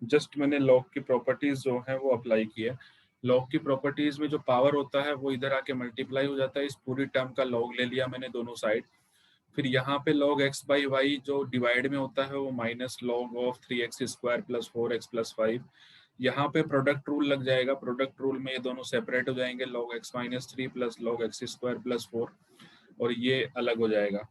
Speaker 1: जस्ट मैंने लॉग की प्रॉपर्टीज जो है वो अप्लाई की है। लॉग की प्रॉपर्टीज में जो पावर होता है वो इधर आके मल्टीप्लाई हो जाता है। इस पूरी टर्म का लॉग ले लिया मैंने दोनों साइड। फिर यहाँ पे log x/y जो डिवाइड में होता है वो minus log of 3x² + 4x + 5। यहाँ पे प्रोडक्ट रूल लग जाएगा। प्रोडक्ट रूल में ये दोनों सेपरेट हो जाएंगे, log x - 3 plus log x² + 4, और ये अलग हो जाएगा।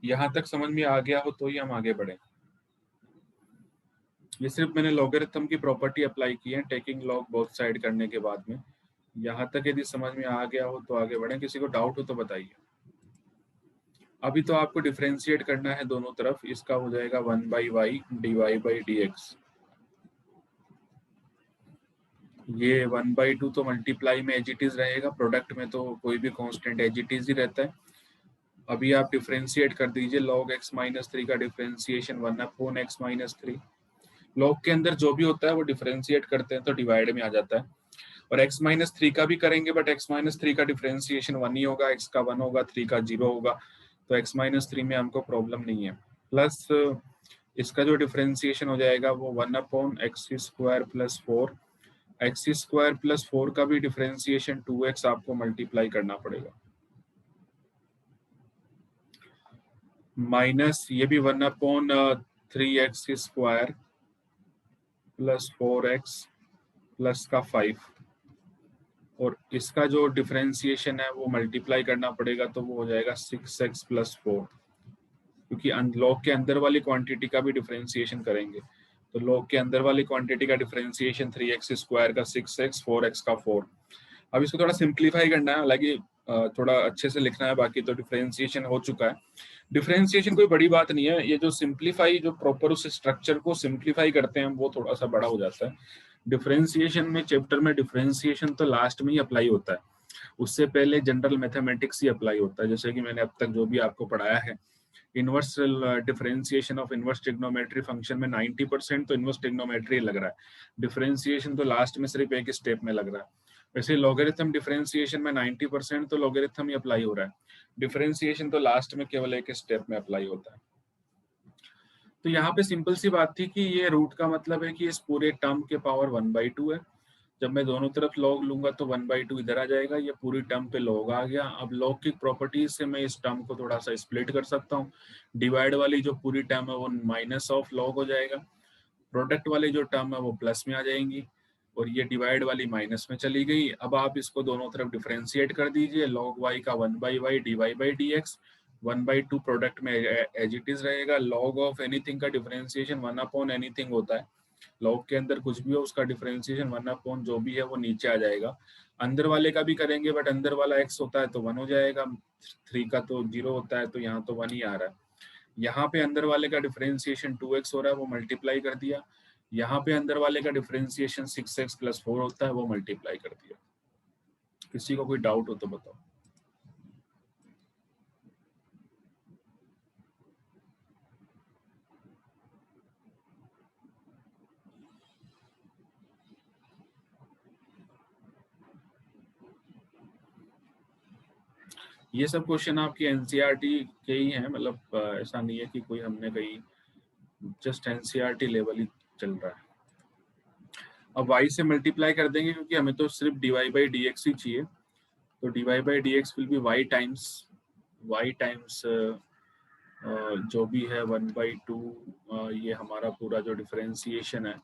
Speaker 1: यहाँ तक समझ में आ गया हो तो ही हम आगे बढ़े। ये सिर्फ मैंने लॉगरिथम की प्रॉपर्टी अप्लाई की है, टेकिंग log बोथ साइड करने के बाद में। यहाँ तक यदि समझ में आ गया हो तो आगे बढ़े। किसी को डाउट हो तो बताइए। अभी तो आपको डिफरेंशिएट करना है दोनों तरफ। इसका हो जाएगा 1/y dy/dx। ये 1/2 तो मल्टीप्लाई में एज इट इज रहेगा, प्रोडक्ट में तो कोई भी कांस्टेंट एज इट इज ही रहता है। अभी आप डिफरेंशिएट कर दीजिए। log x - 3 का डिफरेंशिएशन 1/x - 3। log के अंदर जो भी होता है वो डिफरेंशिएट करते हैं तो डिवाइड में आ जाता है। और x - 3 का भी करेंगे बट x - 3 का डिफरेंशिएशन 1 ही होगा, x का 1 होगा, 3 का 0 होगा, तो x - 3 में हमको प्रॉब्लम नहीं है। प्लस इसका जो डिफरेंशिएशन हो जाएगा वो 1/x² + 4। x² + 4 का भी डिफरेंशिएशन 2x आपको मल्टीप्लाई करना पड़ेगा, माइनस ये भी 1/3x²। प्लस 4x प्लस का 5, और इसका जो डिफरेंशिएशन है वो मल्टीप्लाई करना पड़ेगा, तो वो हो जाएगा 6x प्लस 4, क्योंकि लॉग के अंदर वाली क्वांटिटी का भी डिफरेंशिएशन करेंगे। तो लॉग के अंदर वाली क्वांटिटी का डिफरेंशिएशन 3x स्क्वायर का 6x, 4x का 4। अब इसको थोड़ा सिंप्लीफाई करना है, हालांकि थोड़ा अच्छे से लिखना है, बाकी तो डिफरेंशिएशन हो चुका है। डिफरेंशिएशन कोई बड़ी बात नहीं है, ये जो सिंप्लीफाई, जो प्रॉपर उस स्ट्रक्चर को सिंप्लीफाई करते हैं वो थोड़ा सा बड़ा हो जाता है। डिफरेंशिएशन में, चैप्टर में डिफरेंशिएशन तो लास्ट में ही अप्लाई होता है, उससे पहले जनरल मैथमेटिक्स ही अप्लाई होता है। जैसे कि मैंने अब तक जो भी आपको पढ़ाया है, inverse differentiation of inverse trigonometry function में 90% तो इनवर्स ट्रिग्नोमेट्री लग रहा है, डिफरेंशिएशन तो लास्ट में सिर्फ एक स्टेप में लग रहा है। वैसे लॉगरिथम डिफरेंशिएशन में 90% तो लॉगरिथम ही अप्लाई हो रहा है, डिफरेंशिएशन तो लास्ट में केवल एक स्टेप में अप्लाई होता है। तो यहाँ पे सिंपल सी बात थी कि ये रूट का मतलब है कि इस पूरे टर्म के पावर 1/2 है। जब मैं दोनों तरफ लॉग लूंगा तो 1/2 इधर आ जाएगा, ये पूरी टर्म पे लॉग आ गया। अब लॉग की प्रॉपर्टीज से मैं इस टर्म को थोड़ा सा स्प्लिट कर सकता हूँ। डिवाइड वाली जो पूरी टर्म है वो माइनस ऑफ लॉग हो जाएगा, प्रोडक्ट वाली जो टर्म है वो प्लस में आ जाएंगी, और ये डिवाइड वाली माइनस में चली गई। अब आप इसको दोनों तरफ डिफरेंशिएट कर दीजिए, log y का 1/y dy/dx, 1/2 प्रोडक्ट में एज इट इज रहेगा। log ऑफ एनीथिंग का डिफरेंशिएशन 1/anything होता है, log के अंदर कुछ भी हो उसका डिफरेंशिएशन 1/ जो भी है वो नीचे आ जाएगा। अंदर वाले का भी करेंगे, बट अंदर वाला x होता है तो 1 हो जाएगा, 3 का तो 0 होता है, तो यहाँ तो 1 ही आ रहा है। यहाँ पे अंदर वाले का डिफरेंशिएशन 2x हो रहा है, वो मल्टीप्लाई कर दिया। यहाँ पे अंदर वाले का डिफरेंशिएशन 6x प्लस 4 होता है, वो मल्टीप्लाई कर दिया। किसी को कोई डाउट हो तो बताओ। ये सब क्वेश्चन आपकी एनसीईआरटी के ही हैं, मतलब ऐसा नहीं है कि कोई हमने कहीं, जस्ट एनसीईआरटी लेवल ही चल रहा है। अब y से मल्टीप्लाई कर देंगे, क्योंकि हमें तो सिर्फ dy/dx ही चाहिए, तो dy/dx will be y times जो भी है 1/2, ये हमारा पूरा जो डिफरेंशिएशन है।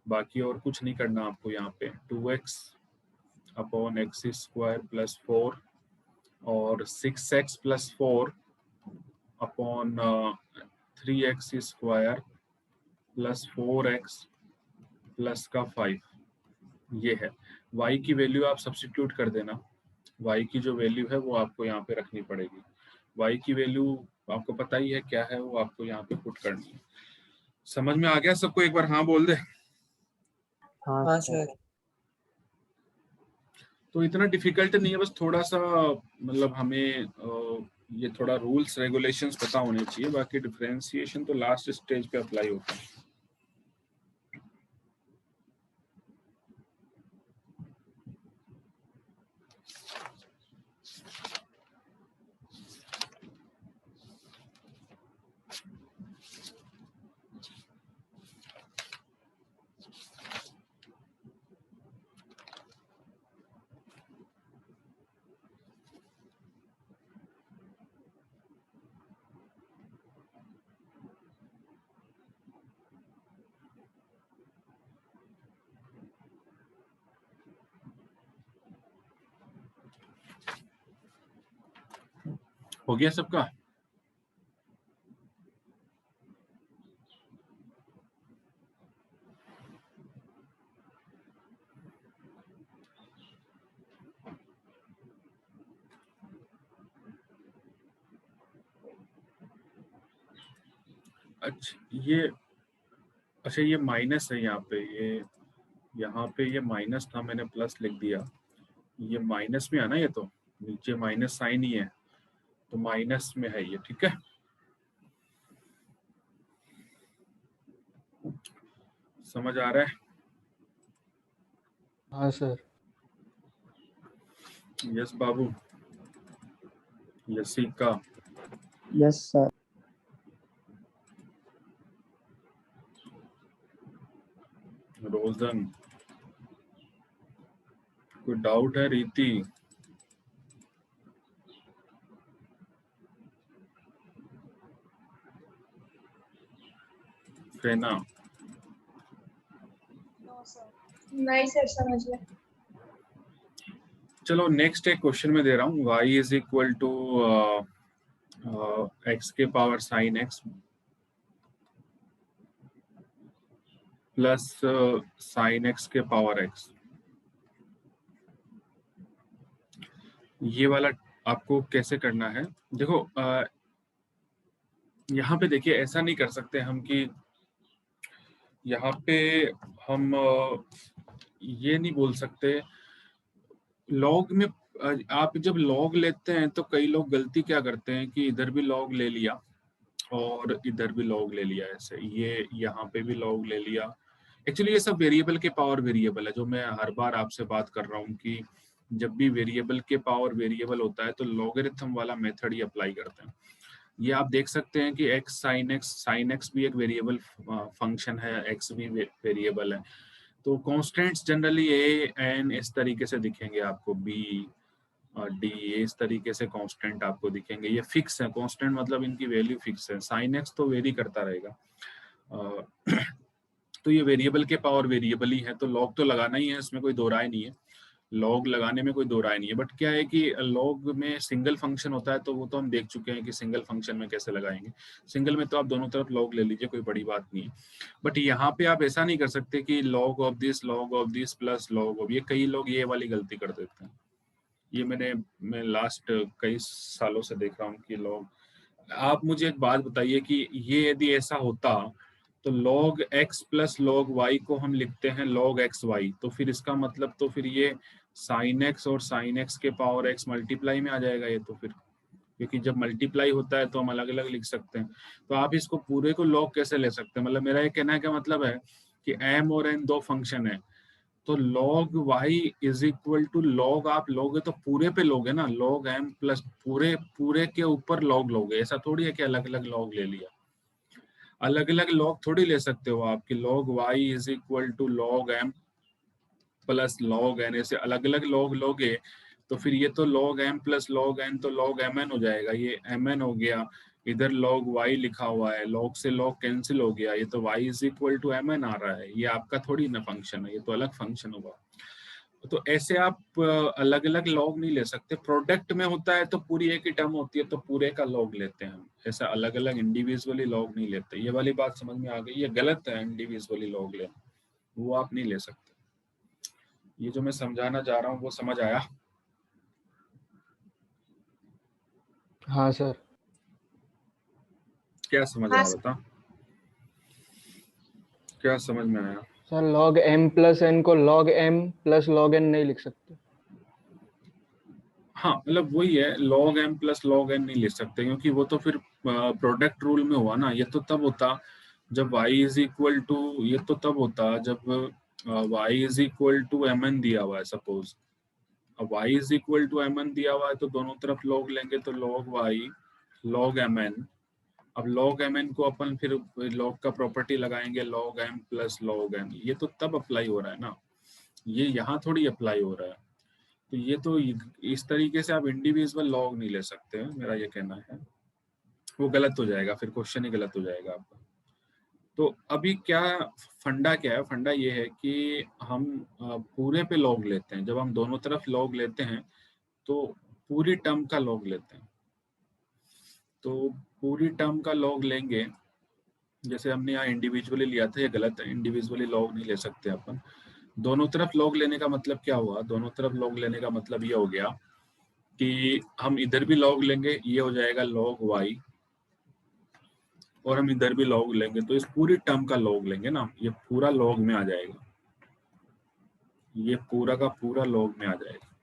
Speaker 1: बाकी और कुछ नहीं करना आपको यहाँ पे, 2x upon x square plus 4 और 6x plus 4 upon 3x square plus 4x plus का 5, ये है। y की वैल्यू आप सब्स्टिट्यूट कर देना, y की जो वैल्यू है वो आपको यहाँ पे रखनी पड़ेगी। y की वैल्यू आपको पता ही है क्या है, वो आपको यहाँ पे पुट करनी है। समझ में आ गया सबको? एक बार हाँ बोल दे।
Speaker 6: हाँ सर।
Speaker 1: तो इतना डिफिकल्ट नहीं है, बस थोड़ा सा मतलब हमें ये थोड़ा रूल्स रेगुलेशंस पता होने चाहिए, बाकी डिफरेंशिएशन तो लास्ट स्टेज पे अप्लाई होता है। हो गया सबका? अच्छा ये माइनस है यहाँ पे, यहाँ पे ये माइनस था, मैंने प्लस लिख दिया। ये माइनस में है ना, ये तो नीचे माइनस साइन ही है, तो माइनस में है ये, ठीक है। समझ आ रहा है?
Speaker 5: हाँ सर।
Speaker 1: यस बाबू, यसिका,
Speaker 2: यस सर।
Speaker 1: रोजन, कोई डाउट है? रीति, फेना,
Speaker 7: नहीं सर समझ गए।
Speaker 1: चलो नेक्स्ट एक क्वेश्चन में दे रहा हूँ, y is equal to x के power sine X plus sine x के पावर एक्स। ये वाला आपको कैसे करना है, देखो यहाँ पे देखिए ऐसा नहीं कर सकते हम कि यहाँ पे हम ये नहीं बोल सकते लॉग में। आप जब लॉग लेते हैं तो कई लोग गलती क्या करते हैं कि इधर भी लॉग ले लिया और इधर भी लॉग ले लिया, ऐसे ये यहाँ पे भी लॉग ले लिया। एक्चुअली ये सब वेरिएबल के पावर वेरिएबल है, जो मैं हर बार आपसे बात कर रहा हूँ कि जब भी वेरिएबल के पावर वेरिएबल होता है तो लॉगरिथम वाला मेथड ही अप्लाई करते हैं। ये आप देख सकते हैं कि x साइन एक्स भी एक वेरिएबल फंक्शन है, x भी वेरिएबल है। तो कॉन्स्टेंट्स जनरली a n इस तरीके से दिखेंगे आपको, b और d इस तरीके से कांस्टेंट आपको दिखेंगे। ये फिक्स है, कांस्टेंट मतलब इनकी वैल्यू फिक्स है। साइन एक्स तो वेरी करता रहेगा। तो ये वेरिएबल के पावर वेरिएबल ही है, तो लॉग तो लगाना ही है, इसमें कोई दो राय नहीं है, लॉग लगाने में कोई दो राय नहीं है। बट क्या है कि लॉग में सिंगल फंक्शन होता है, तो वो तो हम देख चुके हैं कि सिंगल फंक्शन में कैसे लगाएंगे। सिंगल में तो आप दोनों तरफ लॉग ले लीजिए, कोई बड़ी बात नहीं है। बट यहाँ पे आप ऐसा नहीं कर सकते कि log of this plus log of, ये कई लोग ये वाली गलती कर देते हैं। ये मैं लास्ट कई सालों से देख रहा हूँ कि लोग। आप मुझे एक बात बताइए कि ये यदि ऐसा होता तो log x plus log y को हम लिखते हैं log x y, तो फिर इसका मतलब तो फिर ये sin x और sin x के पावर x मल्टीप्लाई में आ जाएगा ये, तो फिर क्योंकि जब मल्टीप्लाई होता है तो हम अलग अलग लिख सकते हैं। तो आप इसको पूरे को log कैसे ले सकते हैं, मतलब मेरा ये कहना का मतलब है कि m और n दो फंक्शन है, तो log y is equal to log आप लोगे तो पूरे पे लोगे ना, log m प्लस पूरे के ऊपर log लोगे। ऐसा थोड़ी है कि अलग अलग log ले लिया, अलग अलग log थोड़ी ले सकते हो आप कि log y is equal to log m plus log n, ऐसे अलग अलग log लोगे तो फिर ये तो log m plus log n तो log mn हो जाएगा, ये mn हो गया। इधर log y लिखा हुआ है, log से log कैंसिल हो गया, ये तो y is equal to mn आ रहा है। ये आपका थोड़ी ना फंक्शन है, ये तो अलग फंक्शन होगा। तो ऐसे आप अलग अलग लॉग नहीं ले सकते। प्रोडक्ट में होता है तो पूरी एक ही टर्म होती है तो पूरे का लॉग लेते हैं हम, ऐसा अलग अलग इंडिविजुअली लॉग नहीं लेते। ये वाली बात समझ में आ गई, ये गलत है इंडिविजुअली लॉग लेना, वो आप नहीं ले सकते। ये जो मैं समझाना चाह रहा हूँ वो समझ आया?
Speaker 5: हाँ सर।
Speaker 1: क्या समझ आया बता, क्या समझ में आया?
Speaker 5: Sir log m plus n को log m plus log n नहीं लिख सकते।
Speaker 1: हाँ मतलब वही है, log m plus log n नहीं लिख सकते क्योंकि वो तो फिर प्रोडक्ट रूल में हुआ ना। ये तो तब होता जब y इज इक्वल टू, ये तो तब होता जब y is equal to mn दिया हुआ है सपोज। अब y is equal to mn दिया हुआ है तो दोनों तरफ log लेंगे तो log y log mn। अब log mn को अपन फिर log का प्रॉपर्टी लगाएंगे log m plus log n, ये तो तब अप्लाई हो रहा है ना, ये यहाँ थोड़ी अप्लाई हो रहा है। तो ये तो इस तरीके से आप इंडिविजुअल लॉग नहीं ले सकते हैं, मेरा ये कहना है। वो गलत हो जाएगा, फिर क्वेश्चन ही गलत हो जाएगा आपका। तो अभी क्या फंडा क्या है, फंडा ये है कि हम पूरे पे लॉग लेते हैं। जब हम दोनों तरफ लॉग लेते हैं तो पूरी टर्म का लॉग लेते हैं। तो पूरी टर्म का लॉग लेंगे, जैसे हमने यहाँ इंडिविजुअली लिया था, ये गलत है, इंडिविजुअली लॉग नहीं ले सकते अपन। दोनों तरफ लॉग लेने का मतलब क्या हुआ, दोनों तरफ लॉग लेने का मतलब ये हो गया कि हम इधर भी लॉग लेंगे, ये हो जाएगा log y, और हम इधर भी लॉग लेंगे तो इस पूरी टर्म का लॉग लेंगे ना, ये पूरा लॉग में आ जाएगा, ये पूरा का पूरा लॉग में आ जाएगा।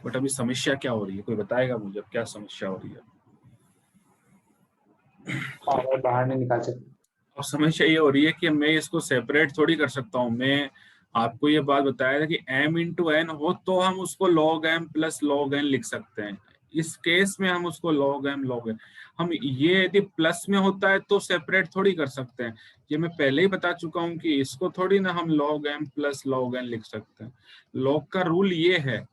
Speaker 1: बट अभी समस्या क्या हो रही है, कोई बताएगा मुझे अब क्या समस्या हो रही है?
Speaker 3: पावर बाहर नहीं निकाल सकते।
Speaker 1: अब समस्या ये हो रही है कि मैं इसको सेपरेट थोड़ी कर सकता हूँ। मैं आपको ये बात बताया था कि m इंटू n हो तो हम उसको log m plus log n लिख सकते हैं। इस केस में हम उसको log n हम ये यदि प्लस में होता है तो सेपरेट थोड़ी कर सकते हैं। ये मैं पहले ही बता चुका हूँ कि इसको थोड़ी ना हम log m plus log n लिख सकते हैं। log का रूल ये है,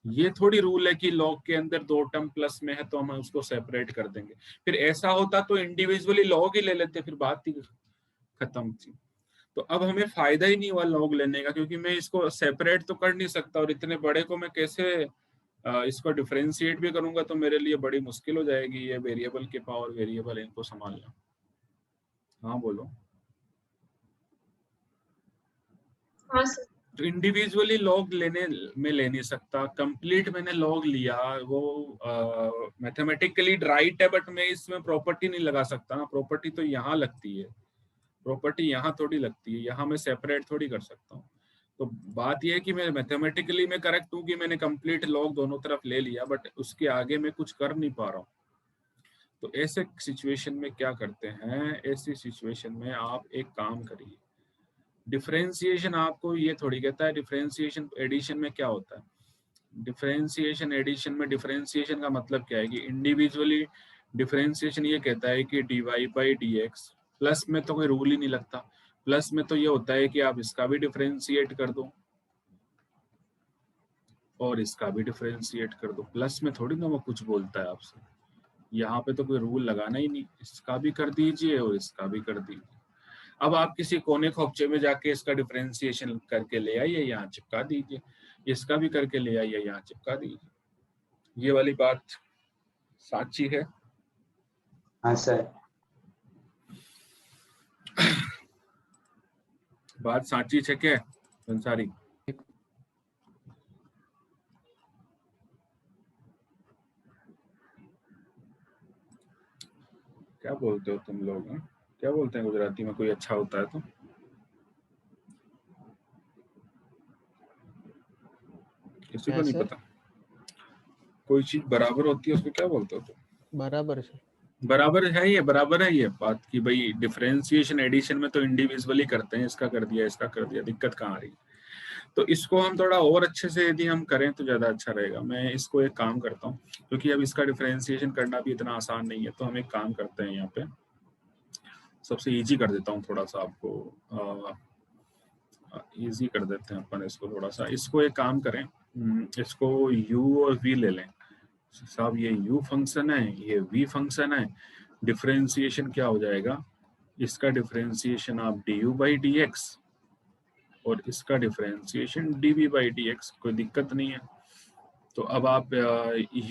Speaker 1: ये थोड़ी रूल है कि log के अंदर दो टर्म प्लस में है तो हम उसको सेपरेट कर देंगे। फिर ऐसा होता तो इंडिविजुअली log ही ले लेते, फिर बात ही खत्म थी। तो अब हमें फायदा ही नहीं हुआ लॉग लेने का, क्योंकि मैं इसको सेपरेट तो कर नहीं सकता, और इतने बड़े को मैं कैसे इसको डिफरेंशिएट भी करूंगा, तो मेरे लिए बड़ी मुश्किल हो जाएगी ये वेरिएबल के पावर वेरिएबल इनको संभालना। हाँ बोलो।
Speaker 7: हाँ सर।
Speaker 1: तो इंडिविजुअली लॉग लेने में ले नहीं सकता, कंप्लीट मैंने लॉग लिया, वो मैथमेटिकली राइट है, बट मैं इसमें प्रॉपर्टी नहीं लगा सकता ना, प्रॉपर्टी तो यहाँ लगती है, प्रॉपर्टी यहाँ थोड़ी लगती है, यहाँ मैं सेपरेट थोड़ी कर सकता हूँ। तो बात यह है कि मैं मैथमेटिकली मैं करेक्ट हूँ कि मैंने कंप्लीट लॉग दोनों तरफ ले लिया, बट उसके आगे मैं कुछ कर नहीं पा रहा हूँ। तो ऐसे सिचुएशन में क्या करते हैं, ऐसी सिचुएशन में आप एक काम करिए, डिफरेंशिएशन आपको ये थोड़ी कहता है, डिफरेंशिएशन एडिशन में क्या होता है, डिफरेंशिएशन एडिशन में डिफरेंशिएशन का मतलब क्या है कि इंडिविजुअली डिफरेंशिएशन ये कहता है कि dy by D x, plus में तो कोई रूल ही नहीं लगता, प्लस में तो ये होता है कि आप इसका भी डिफरेंशिएट कर दो और इसका भी डिफरेंशिएट कर दो, प्लस में थोड़ी ना वो कुछ बोलता है आपसे, यहाँ पे तो कोई रूल लगाना ही नहीं, इसका भी कर दीजिए और इसका भी कर दीजिए। अब आप किसी कोने खोपचे में जाके इसका डिफरेंशिएशन करके ले आइए, यहाँ चिपका दीजिए, इसका भी करके ले आइए, यहाँ चिपका दीजिए। ये वाली बात साची है?
Speaker 3: हाँ सर।
Speaker 1: बात साची है क्या संसारी? क्या बोलते हो तुम लोग? क्या बोलते हैं गुजराती में कोई अच्छा होता है तो? किसी को नहीं पता? कोई चीज बराबर होती है उसको क्या बोलते हो तुम?
Speaker 5: बराबर से
Speaker 1: बराबर है ये, बराबर है ये बात कि भाई डिफरेंशिएशन एडिशन में तो इंडिविजुअली करते हैं, इसका कर दिया इसका कर दिया, दिक्कत कहाँ आ रही? तो इसको हम थोड़ा और अच्छे से यदि हम करें तो ज्यादा अच्छा रहेगा। मैं इसको एक काम करता हूँ, क्योंकि अब इसका डिफरेंशिएशन करना भी इतना आसान नहीं है, तो हम एक काम करते हैं, यहाँ पे सबसे इजी कर देता हूँ थोड़ा सा आपको, इजी कर देते हैं अपन इसको थोड़ा सा। इसको एक काम करें, इसको u और v ले लें साहब, ये u फंक्शन है, ये v फंक्शन है, डिफरेंशिएशन क्या हो जाएगा, इसका डिफरेंशिएशन आप du बाई डी एक्स और इसका differentiation dv by D x, कोई दिक्कत नहीं है। तो अब आप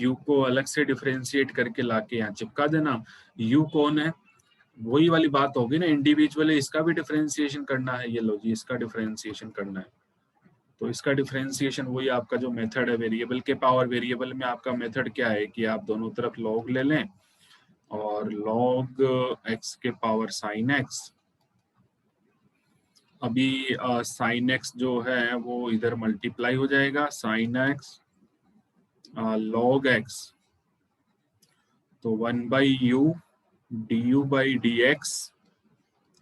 Speaker 1: u को अलग से डिफरेंशिएट करके लाके यहाँ चिपका देना। u कौन है, वही वाली बात होगी ना, इंडिविजुअली इसका भी डिफरेंशिएशन करना है, ये लो जी इसका डिफरेंशिएशन करना है, तो इसका डिफरेंशिएशन वही आपका जो मेथड है वेरिएबल के पावर वेरिएबल में, आपका मेथड क्या है कि आप दोनों तरफ लॉग ले लें और लॉग x के पावर साइन x, अभी साइन x जो है वो इधर मल्टीप्लाई हो जाएगा, साइन x लॉग x, तो 1 by u du by D x,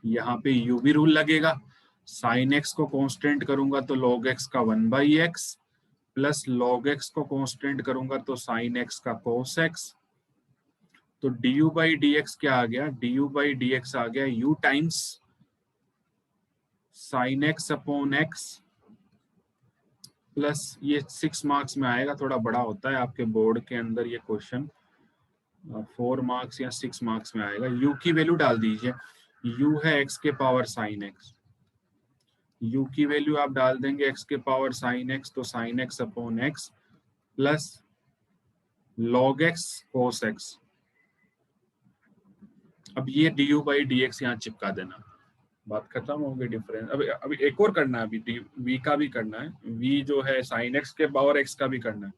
Speaker 1: यहाँ पे u भी रूल लगेगा, साइन x को कांस्टेंट करूंगा तो log x का 1 by x, plus log x को कांस्टेंट करूंगा तो साइन x का cos x, तो du बाई डी एक्स क्या आ गया, du बाई डी एक्स आ गया u times sign x upon x, plus ये 6 मार्क्स में आएगा, थोड़ा बड़ा होता है आपके बोर्ड के अंदर ये क्वेश्चन, 4 मार्क्स या 6 मार्क्स में आएगा। u की वैल्यू डाल दीजिए, u है x के पावर साइन x, u की वैल्यू आप डाल देंगे x के पावर साइन x, तो sine x upon x plus log x cos x। अब ये du बाई डी एक्स यहाँ चिपका देना, बात खत्म हो गई। डिफरेंस अभी एक और करना है, अभी v का भी करना है, v जो है साइन x के पावर x का भी करना है,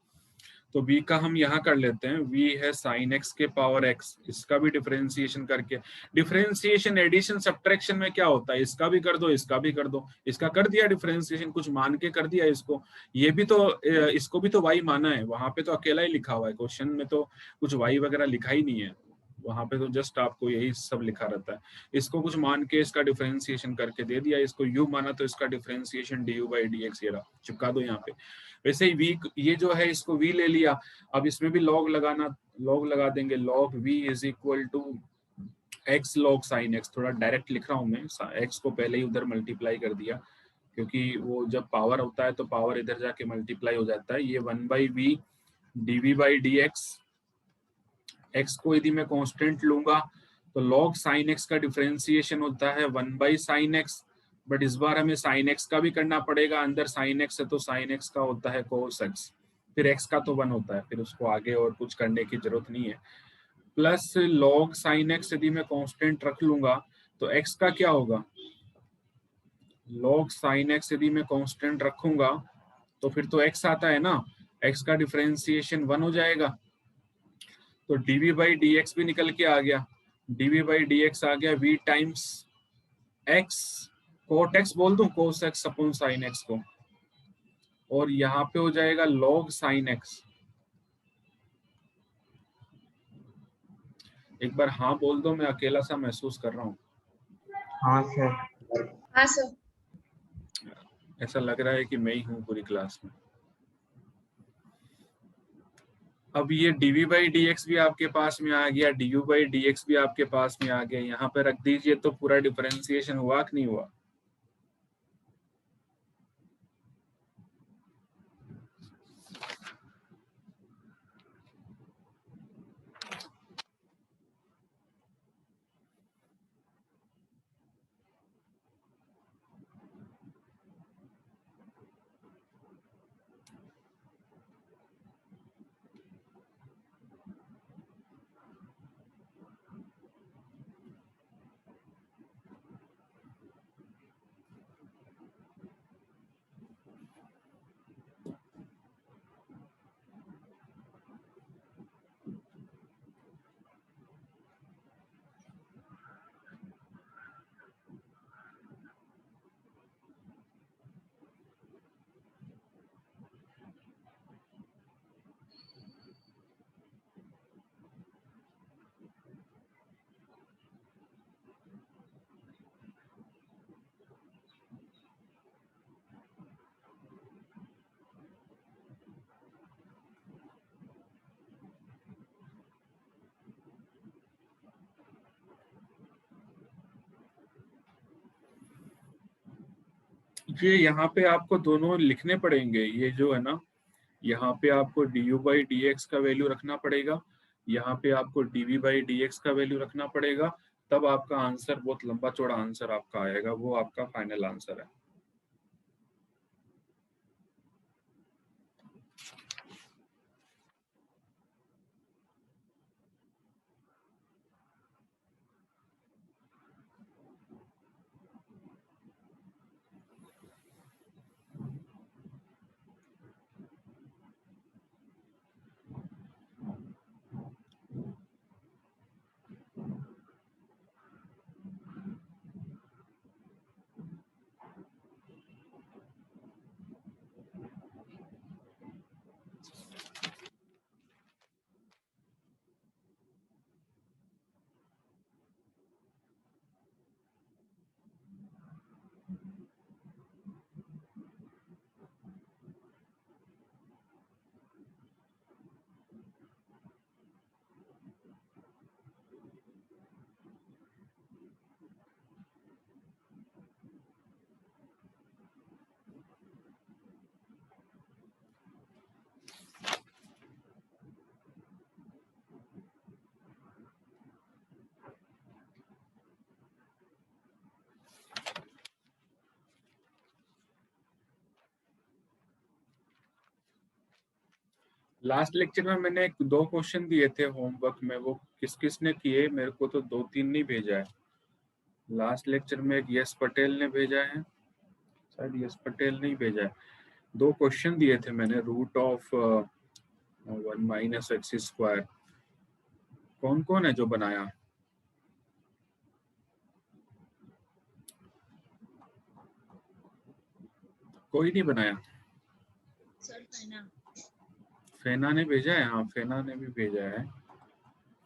Speaker 1: तो v का हम यहाँ कर लेते हैं, v है साइन x के पावर x, इसका भी डिफरेंशिएशन करके, डिफरेंशिएशन एडिशन सब्ट्रैक्शन में क्या होता है, इसका भी कर दो इसका भी कर दो, इसका कर दिया डिफरेंशिएशन, कुछ मान के कर दिया इसको, ये भी तो इसको भी तो y माना है, वहां पे तो अकेला ही लिखा हुआ है, क्वेश्चन में तो कुछ y वगैरह लिखा ही नहीं है, वहां पे तो जस्ट आपको यही सब लिखा रहता है। इसको कुछ मान के इसका डिफरेंशिएशन करके दे दिया, इसको u माना तो इसका differentiation du by D x, ये रहा, चिपका दो यहाँ पे। वैसे ही v ये जो है इसको v ले लिया, अब इसमें भी log लगाना, log लगा देंगे, log v is equal to x log sine x, थोड़ा डायरेक्ट लिख रहा हूँ मैं, x को पहले ही उधर मल्टीप्लाई कर दिया, क्योंकि वो जब पावर होता है तो पावर इधर जाके मल्टीप्लाई हो जाता है। ये 1 by v dv by D x, x को यदि मैं कांस्टेंट लूंगा तो log sin x का डिफरेंशिएशन होता है 1 बाई साइन x बट इस बार हमें साइन एक्स का भी करना पड़ेगा, अंदर साइन एक्स है तो साइन एक्स का होता है कोस एक्स, फिर एक्स का तो 1 होता है, फिर उसको आगे और कुछ करने की जरूरत नहीं है। प्लस लॉग साइन एक्स यदि मैं कांस्टेंट रख लूंगा तो एक्स का क्या होगा, लॉग साइन एक्स यदि मैं कांस्टेंट रखूंगा तो फिर तो एक्स आता है ना, एक्स का डिफरेंशिएशन 1 हो जाएगा, तो dv बाई डी एक्स भी निकल के आ गया, dv बाई डी एक्स आ गया v times x, cot x बोल दूं, cos x upon sine x को, और यहाँ पे हो जाएगा log साइन एक्स। एक बार हाँ बोल दो, मैं अकेला सा महसूस कर रहा हूँ।
Speaker 2: हाँ सर।
Speaker 7: हाँ सर।
Speaker 1: ऐसा लग रहा है कि मैं ही हूँ पूरी क्लास में। अब ये dv बाई डी एक्स भी आपके पास में आ गया, du बाई डी एक्स भी आपके पास में आ गया, यहाँ पे रख दीजिए, तो पूरा डिफरेंशिएशन हुआ कि नहीं हुआ। ये यहाँ पे आपको दोनों लिखने पड़ेंगे, ये जो है ना, यहाँ पे आपको du बाई डी एक्स का वैल्यू रखना पड़ेगा, यहाँ पे आपको dv बाई डी एक्स का वैल्यू रखना पड़ेगा, तब आपका आंसर, बहुत लंबा चौड़ा आंसर आपका आएगा, वो आपका फाइनल आंसर है। लास्ट लेक्चर में मैंने 2 क्वेश्चन दिए थे होमवर्क में, वो किस किस ने किए, मेरे को तो 2-3 नहीं भेजा है। लास्ट लेक्चर में एक यश पटेल ने भेजा है, शायद यश पटेल नहीं भेजा है। 2 क्वेश्चन दिए थे मैंने, root of 1 minus x square, कौन कौन है जो बनाया, कोई नहीं बनाया। फेना ने भेजा है, हाँ फेना ने भी भेजा है,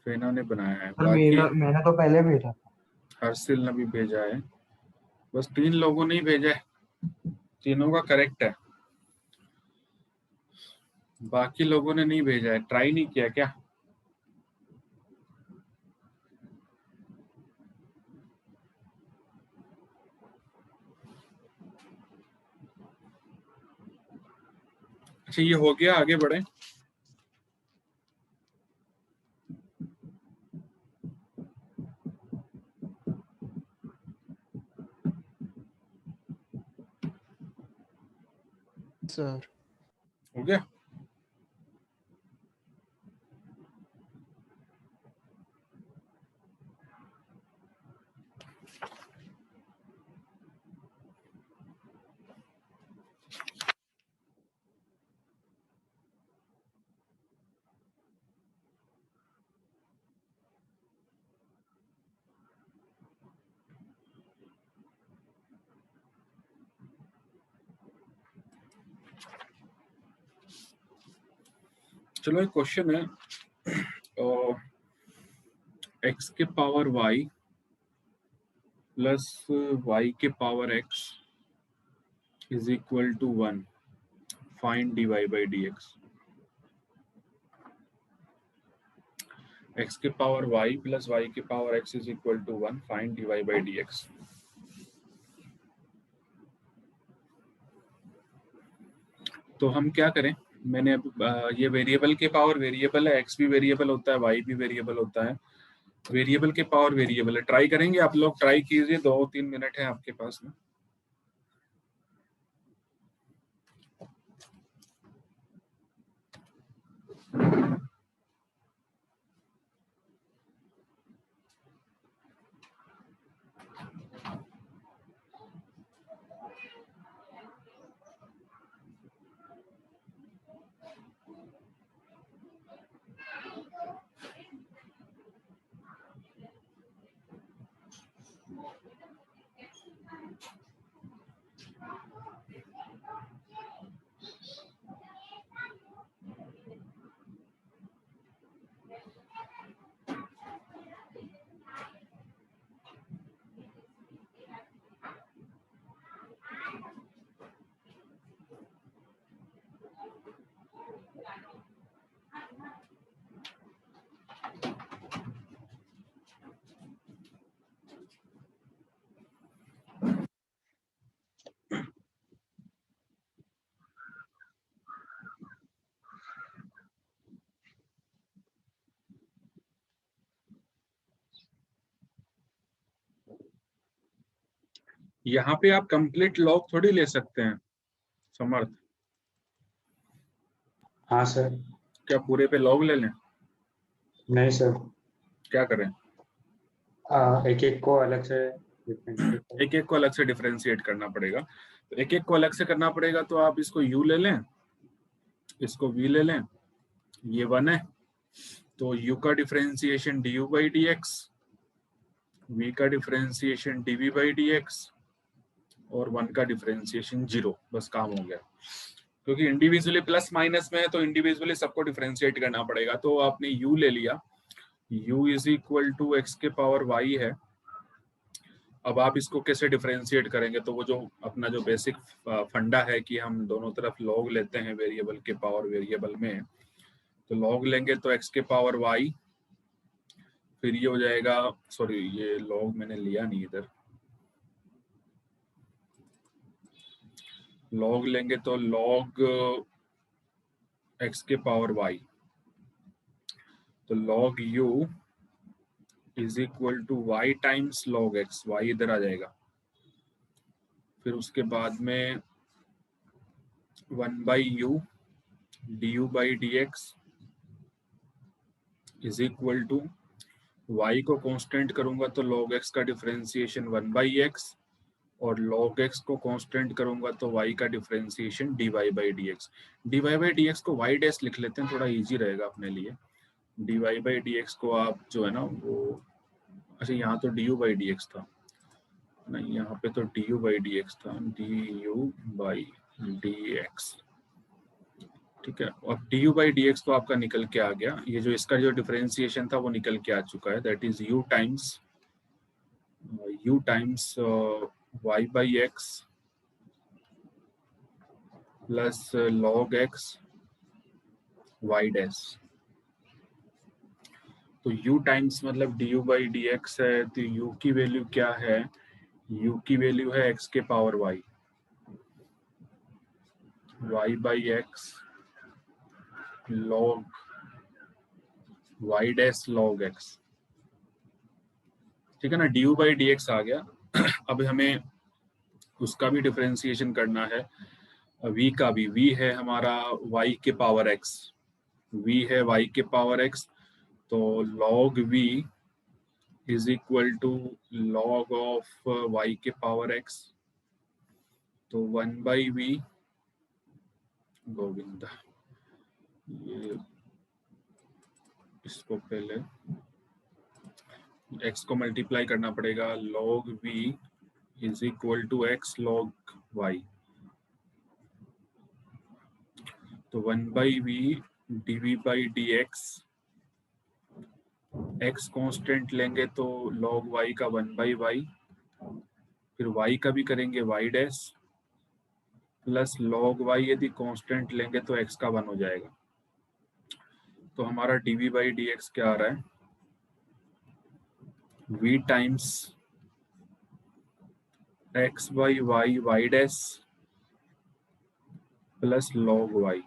Speaker 1: फेना ने बनाया है, बाकी
Speaker 2: मैंने तो पहले भेजा था।
Speaker 1: हर्षिल ने भी भेजा है, बस 3 लोगों ने ही भेजा है, तीनों का करेक्ट है, बाकी लोगों ने नहीं भेजा है। ट्राई नहीं किया क्या? अच्छा ये हो गया, आगे बढ़े।
Speaker 5: सर।
Speaker 1: हो गया? चलो एक क्वेश्चन है, x के पावर y प्लस y के power x is equal to 1, find dy by dx। x के पावर y प्लस y के power x is equal to 1, find dy by dx। तो हम क्या करें, मैंने ये वेरिएबल के पावर वेरिएबल है, x भी वेरिएबल होता है, y भी वेरिएबल होता है, वेरिएबल के पावर वेरिएबल है। ट्राई करेंगे, आप लोग ट्राई कीजिए, 2-3 मिनट है आपके पास में। यहाँ पे आप कंप्लीट लॉग थोड़ी ले सकते हैं समर्थ।
Speaker 3: हाँ सर।
Speaker 1: क्या पूरे पे लॉग ले लें?
Speaker 3: नहीं सर,
Speaker 1: क्या करें?
Speaker 3: एक एक को अलग से differentiate
Speaker 1: एक एक को अलग से डिफरेंशिएट करना पड़ेगा। तो एक एक को अलग से करना पड़ेगा, तो आप इसको u ले लें, इसको v ले लें, ये 1 है, तो u का differentiation du by dx, v का डिफरेंशिएशन dv बाई dx और 1 का डिफरेंशिएशन 0। बस काम हो गया। क्योंकि इंडिविजुअली प्लस माइनस में है तो इंडिविजुअली सबको डिफरेंशिएट करना पड़ेगा। तो आपने u ले लिया, u is equal to x के पावर y है। अब आप इसको कैसे डिफरेंशिएट करेंगे, तो वो जो अपना जो बेसिक फंडा है कि हम दोनों तरफ लॉग लेते हैं वेरिएबल के पावर वेरिएबल में, तो लॉग लेंगे तो x के पावर y, फिर ये हो जाएगा, सॉरी ये लॉग मैंने लिया नहीं इधर, लॉग लेंगे तो लॉग x के पावर y, तो log u is equal to y times log x, y इधर आ जाएगा। फिर उसके बाद में 1 by u du by dx is equal to y को कांस्टेंट करूंगा तो log x का डिफरेंशिएशन 1 बाई x और log x को कांस्टेंट करूंगा तो y का differentiation dy by dx। dy by dx को y डैश लिख लेते हैं, थोड़ा इजी रहेगा अपने लिए। dy बाई dx को आप जो है ना वो, अच्छा यहाँ तो du बाई dx था, नहीं यहाँ पे तो du बाई dx था, du बाई dx, ठीक है। अब du बाई dx तो आपका निकल के आ गया, ये जो इसका जो डिफरेंशिएशन था वो निकल के आ चुका है, that is u times y by x plus log x y dash. तो u टाइम्स मतलब du बाई dx है, तो u की वैल्यू क्या है, u की वैल्यू है x के power y, y by x log y dash log x, ठीक है ना। du बाई dx आ गया। अब हमें उसका भी डिफरेंशिएशन करना है, v का भी, v है हमारा y के पावर x, v है y के पावर x, तो log v is equal to log of y के पावर x, तो 1/v, गोविंदा, ये इसको पहले x को मल्टीप्लाई करना पड़ेगा, log v is equal to x log y, तो 1/v dv by dx, x constant लेंगे तो log y का 1/y, फिर y का भी करेंगे y dash, plus log y यदि कांस्टेंट लेंगे तो x का 1 हो जाएगा। तो हमारा dv बाई dx क्या आ रहा है, v times x by y dash plus log y।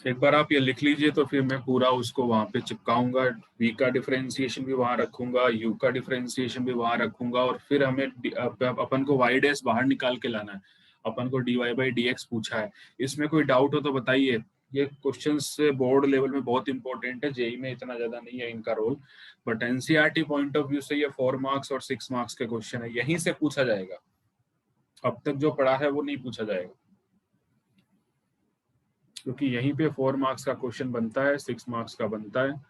Speaker 1: एक बार आप ये लिख लीजिए तो फिर मैं पूरा उसको वहां पे चिपकाऊंगा, v का डिफरेंशिएशन भी वहां रखूंगा, u का डिफरेंशिएशन भी वहां रखूंगा, और फिर हमें अपन को y डैश बाहर निकाल के लाना है, अपन को dy बाई dx पूछा है। इसमें कोई डाउट हो तो बताइए, ये क्वेश्चन से बोर्ड लेवल में बहुत इंपॉर्टेंट है, जेई में इतना ज्यादा नहीं है इनका role, but NCERT point of view से ये 4 मार्क्स और 6 मार्क्स के क्वेश्चन है, यहीं से पूछा जाएगा, अब तक जो पढ़ा है वो नहीं पूछा जाएगा, क्योंकि यहीं पे 4 मार्क्स का क्वेश्चन बनता है, 6 मार्क्स का बनता है।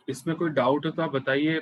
Speaker 1: इसमें कोई डाउट हो तो आप बताइए।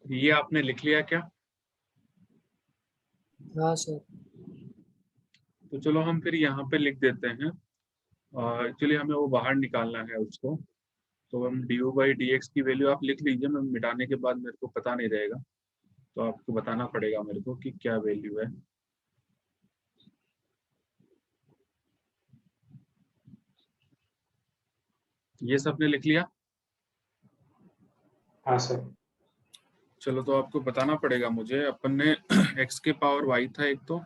Speaker 1: ये आपने लिख लिया क्या?
Speaker 6: हाँ सर।
Speaker 1: तो चलो हम फिर यहाँ पे लिख देते हैं, एक्चुअली हमें वो बाहर निकालना है उसको, तो हम du बाई dx की वैल्यू आप लिख लीजिए, मैं मिटाने के बाद मेरे को पता नहीं रहेगा, तो आपको बताना पड़ेगा मेरे को कि क्या वैल्यू है। ये सबने लिख लिया?
Speaker 3: हाँ सर।
Speaker 1: चलो तो आपको बताना पड़ेगा मुझे, अपन ने x के पावर y था एक, तो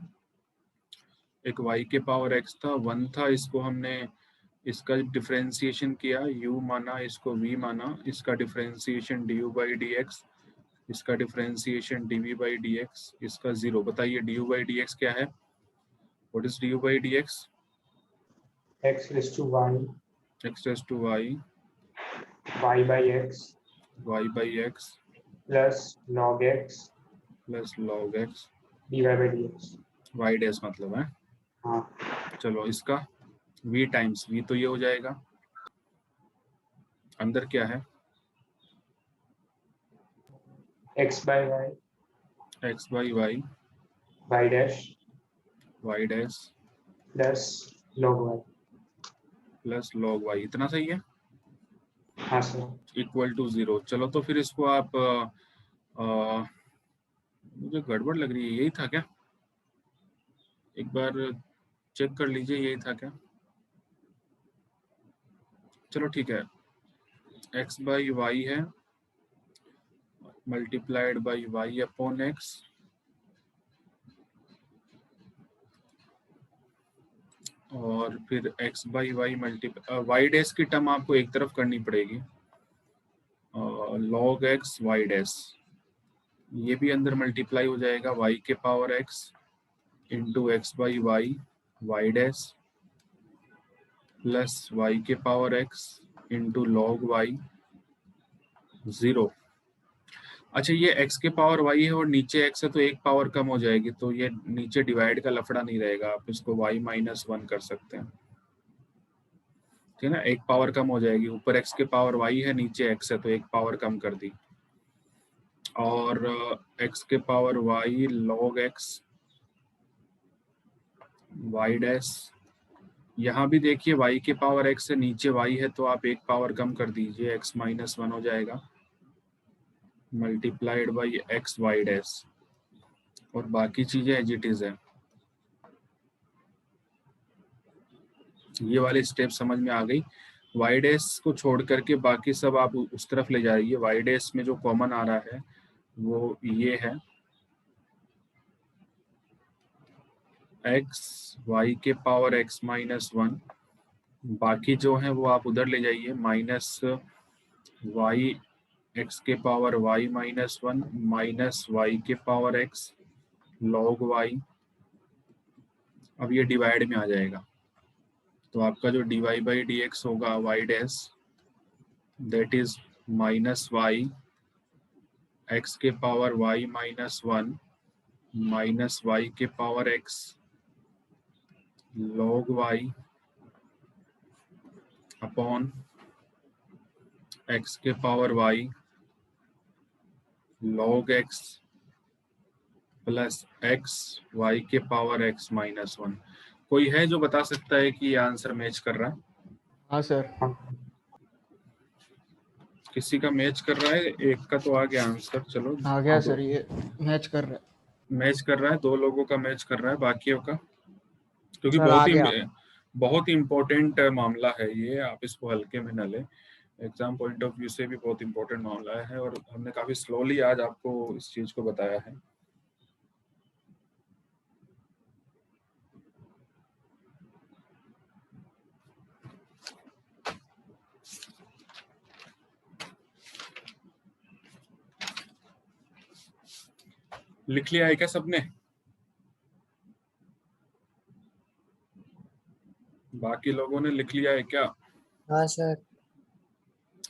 Speaker 1: एक y के पावर x था, 1 था, इसको हमने इसका डिफरेंशिएशन किया, u माना, इसको v माना, इसका डिफरेंशिएशन du बाई dx, इसका डिफरेंशिएशन dv बाई dx, इसका 0। बताइए du बाई dx क्या है? What is du by dx?
Speaker 3: x raised to y,
Speaker 1: x raised to y,
Speaker 3: y by x
Speaker 1: y by x
Speaker 3: plus log x
Speaker 1: plus log x
Speaker 3: dy by dx।
Speaker 1: y dash मतलब है।
Speaker 3: हाँ,
Speaker 1: चलो इसका v times v तो ये हो जाएगा, अंदर क्या है
Speaker 3: x by y,
Speaker 1: x by y,
Speaker 3: y dash
Speaker 1: y dash
Speaker 3: plus log y।
Speaker 1: Plus log y, इतना सही है,
Speaker 3: हाँ सर।
Speaker 1: Equal to 0। चलो तो फिर इसको आप मुझे गड़बड़ लग रही है, यही था क्या, एक बार चेक कर लीजिए यही था क्या। चलो ठीक है, x बाई वाई है multiplied by y upon x और फिर x by y y dash की टर्म आपको एक तरफ करनी पड़ेगी, log x वाई डैश, ये भी अंदर मल्टीप्लाई हो जाएगा y के power x into x by y y dash plus y के power x into log y 0। अच्छा ये x के पावर y है और नीचे x है तो एक पावर कम हो जाएगी, तो ये नीचे डिवाइड का लफड़ा नहीं रहेगा, आप इसको y माइनस 1 कर सकते हैं, ठीक है ना, एक पावर कम हो जाएगी, ऊपर x के पावर y है नीचे x है तो एक पावर कम कर दी, और x के power y log x y dash, यहाँ भी देखिए y के पावर x से नीचे y है तो आप एक पावर कम कर दीजिए, x माइनस 1 हो जाएगा multiplied by x y dash, और बाकी चीजें एज इट इज है। ये वाली स्टेप समझ में आ गई। वाई डैश को छोड़ करके बाकी सब आप उस तरफ ले जाइए, वाई डैश में जो कॉमन आ रहा है वो ये है एक्स वाई के पावर एक्स माइनस 1, बाकी जो है वो आप उधर ले जाइए, माइनस वाई एक्स के power y minus 1 minus Y के पावर x log y, अब ये डिवाइड में आ जाएगा तो आपका जो dy बाई डी एक्स होगा y dash that is minus Y x के power y minus 1 minus Y के power x log y upon x के power y log x plus x y के पावर x माइनस 1। कोई है जो बता सकता है कि ये आंसर मैच कर रहा है?
Speaker 5: हाँ सर।
Speaker 1: किसी का मैच कर रहा है? एक का तो आ गया आंसर, चलो
Speaker 5: आ गया सर, ये मैच कर रहा है।
Speaker 1: मैच कर रहा है, दो लोगों का मैच कर रहा है, बाकियों का, क्योंकि
Speaker 2: सर, आ गया।
Speaker 1: बहुत ही इम्पोर्टेंट मामला है ये, आप इसको हल्के में न लें, एग्जाम पॉइंट ऑफ व्यू से भी बहुत इम्पोर्टेंट मामला है और हमने काफी स्लोली आज आपको इस चीज को बताया है। लिख लिया है क्या सबने? बाकी लोगों ने लिख लिया है क्या?
Speaker 6: हाँ सर।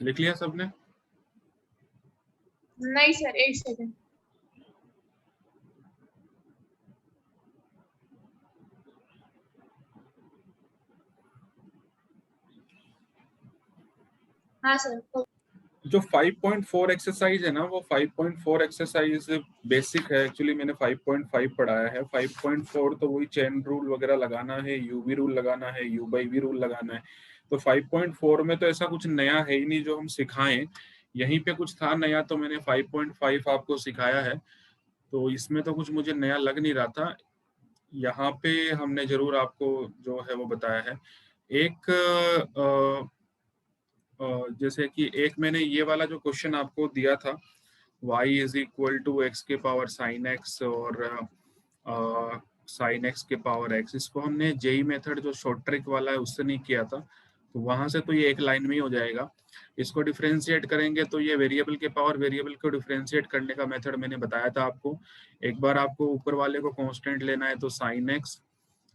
Speaker 1: लिख लिया सबने?
Speaker 7: नहीं सर, एक सेकंड। हाँ सर।
Speaker 1: जो 5.4 एक्सरसाइज है ना, वो 5.4 एक्सरसाइज बेसिक है, एक्चुअली मैंने 5.5 पढ़ाया है। 5.4 तो वही चेन रूल वगैरह लगाना है, यूवी रूल लगाना है, यू बाई वी रूल लगाना है। तो 5.4 में तो ऐसा कुछ नया है ही नहीं जो हम सिखाएं, यहीं पे कुछ था नया तो मैंने 5.5 आपको सिखाया है, तो इसमें तो कुछ मुझे नया लग नहीं रहा था। यहाँ पे हमने जरूर आपको जो है वो बताया है। एक जैसे कि एक मैंने ये वाला जो क्वेश्चन आपको दिया था, y is equal to x के पावर साइन एक्स और साइन एक्स के पावर x, इसको हमने जेई मेथड जो शॉर्ट ट्रिक वाला है उससे नहीं किया था, तो वहां से तो ये एक लाइन में ही हो जाएगा। इसको डिफरेंशिएट करेंगे तो ये वेरिएबल के पावर वेरिएबल को डिफरेंशिएट करने का मेथड मैंने बताया था आपको। एक बार आपको ऊपर वाले को कांस्टेंट लेना है तो साइन एक्स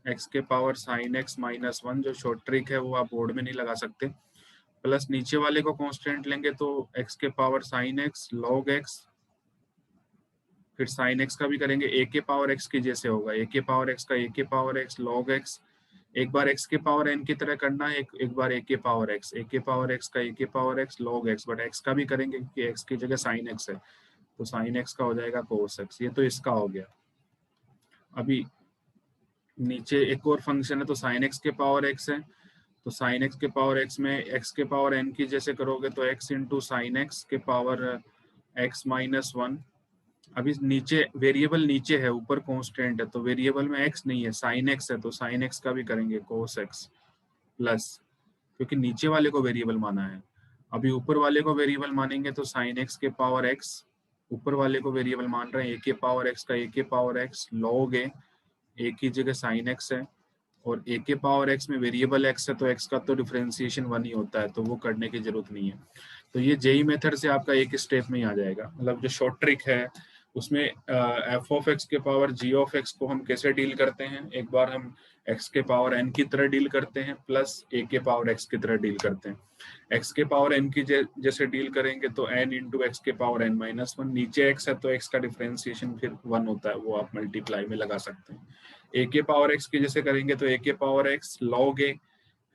Speaker 1: x के पावर साइन x माइनस 1, जो शॉर्ट ट्रिक है वो आप बोर्ड में नहीं लगा सकते, प्लस नीचे वाले को कांस्टेंट लेंगे तो x के power sine x log x, फिर साइन x का भी करेंगे a के पावर x की जैसे होगा, a के पावर x का a के पावर x log x, एक बार x के पावर n की तरह करना है, एक बार a के पावर x, a के पावर x का a के power x log x, but x का भी करेंगे क्योंकि x की जगह साइन x है, तो साइन x का हो जाएगा cos x। ये तो इसका हो गया। अभी नीचे एक और फंक्शन है, तो साइन x के पावर x है, तो साइन x के पावर x में x के पावर n की जैसे करोगे तो x इंटू साइन x के पावर x माइनस 1। अभी नीचे वेरिएबल नीचे है, ऊपर कांस्टेंट है, तो वेरिएबल में x नहीं है, साइन x है, तो साइन x का भी करेंगे cos x प्लस, क्योंकि नीचे वाले को वेरिएबल माना है। अभी ऊपर वाले को वेरिएबल मानेंगे तो साइन x के पावर x, ऊपर वाले को वेरिएबल मान रहे हैं a के पावर x का a के पावर x log a की जगह साइन x है, और a के पावर x में वेरिएबल x है तो x का तो डिफरेंशिएशन 1 ही होता है, तो वो करने की जरूरत नहीं है। तो ये जेई मेथड से आपका एक स्टेप में ही आ जाएगा। मतलब जो शॉर्ट ट्रिक है उसमें एफ ऑफ एक्स के पावर जी ऑफ एक्स को हम कैसे डील करते हैं, एक बार हम एक्स के पावर एन की तरह डील करते हैं, प्लस ए के पावर एक्स की तरह डील करते हैं। एक्स के पावर एन की जैसे डील करेंगे तो एन इंटू एक्स के पावर एन माइनस 1, नीचे एक्स है तो एक्स का डिफरेंशिएशन फिर 1 होता है, वो आप मल्टीप्लाई में लगा सकते हैं। ए के पावर एक्स की जैसे करेंगे तो ए के पावर एक्स लॉग ए,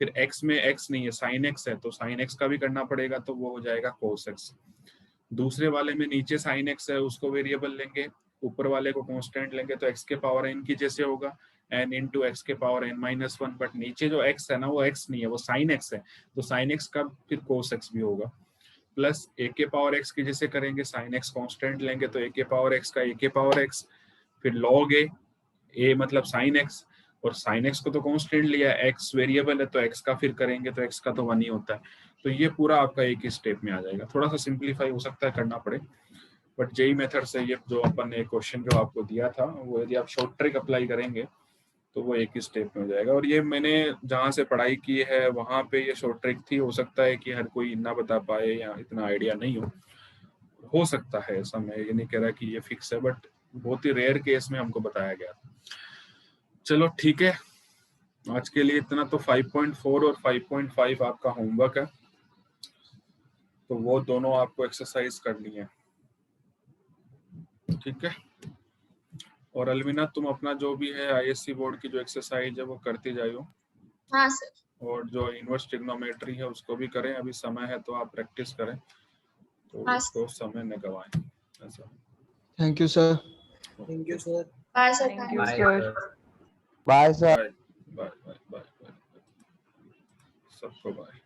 Speaker 1: फिर x में x नहीं है साइन x है, तो साइन x का भी करना पड़ेगा, तो वो हो जाएगा cos x। दूसरे वाले में नीचे साइन x है, उसको वेरिएबल लेंगे, ऊपर वाले को कांस्टेंट लेंगे तो x के पावर n की जैसे होगा n इंटू एक्स के पावर n माइनस 1, बट नीचे जो x है ना वो x नहीं है, वो साइन x है, तो साइन x का फिर cos x भी होगा। प्लस a के पावर x की जैसे करेंगे, साइन x कांस्टेंट लेंगे तो a के पावर x का a के पावर x, फिर log a मतलब साइन x, और साइन x को तो कांस्टेंट लिया है, x वेरिएबल है तो x का फिर करेंगे तो x का तो 1 ही होता है। तो ये पूरा आपका एक ही स्टेप में आ जाएगा। थोड़ा सा सिंपलीफाई हो सकता है करना पड़े, बट जेई मेथड से ये जो अपन ने क्वेश्चन जो आपको दिया था वो यदि आप शॉर्ट ट्रिक अप्लाई करेंगे तो वो एक ही स्टेप में हो जाएगा। और ये मैंने जहाँ से पढ़ाई की है वहाँ पे ये शॉर्ट ट्रिक थी, हो सकता है कि हर कोई ना बता पाए या इतना आइडिया नहीं हो सकता है ऐसा, मैं ये नहीं कह रहा कि ये फिक्स है, बट बहुत ही रेयर केस में हमको बताया गया था। चलो ठीक है, आज के लिए इतना। तो 5.4 और 5.5 आपका होमवर्क है, तो वो दोनों आपको एक्सरसाइज करनी है, ठीक है। और अलविना तुम अपना जो भी है आईएससी बोर्ड की जो एक्सरसाइज है वो करते जाइयो।
Speaker 7: हाँ सर।
Speaker 1: और जो इनवर्स ट्रिग्नोमेट्री है उसको भी करें, अभी समय है तो आप प्रैक्टिस करें, तो
Speaker 7: हाँ
Speaker 1: उसको समय न गवाएं ऐसा।
Speaker 5: Thank you sir.
Speaker 6: Thank you sir.
Speaker 7: Bye sir.
Speaker 9: Thank you,
Speaker 8: Bye,
Speaker 9: sir.
Speaker 8: sir.
Speaker 4: Bye sir.
Speaker 1: Bye bye bye bye, सबको बाय।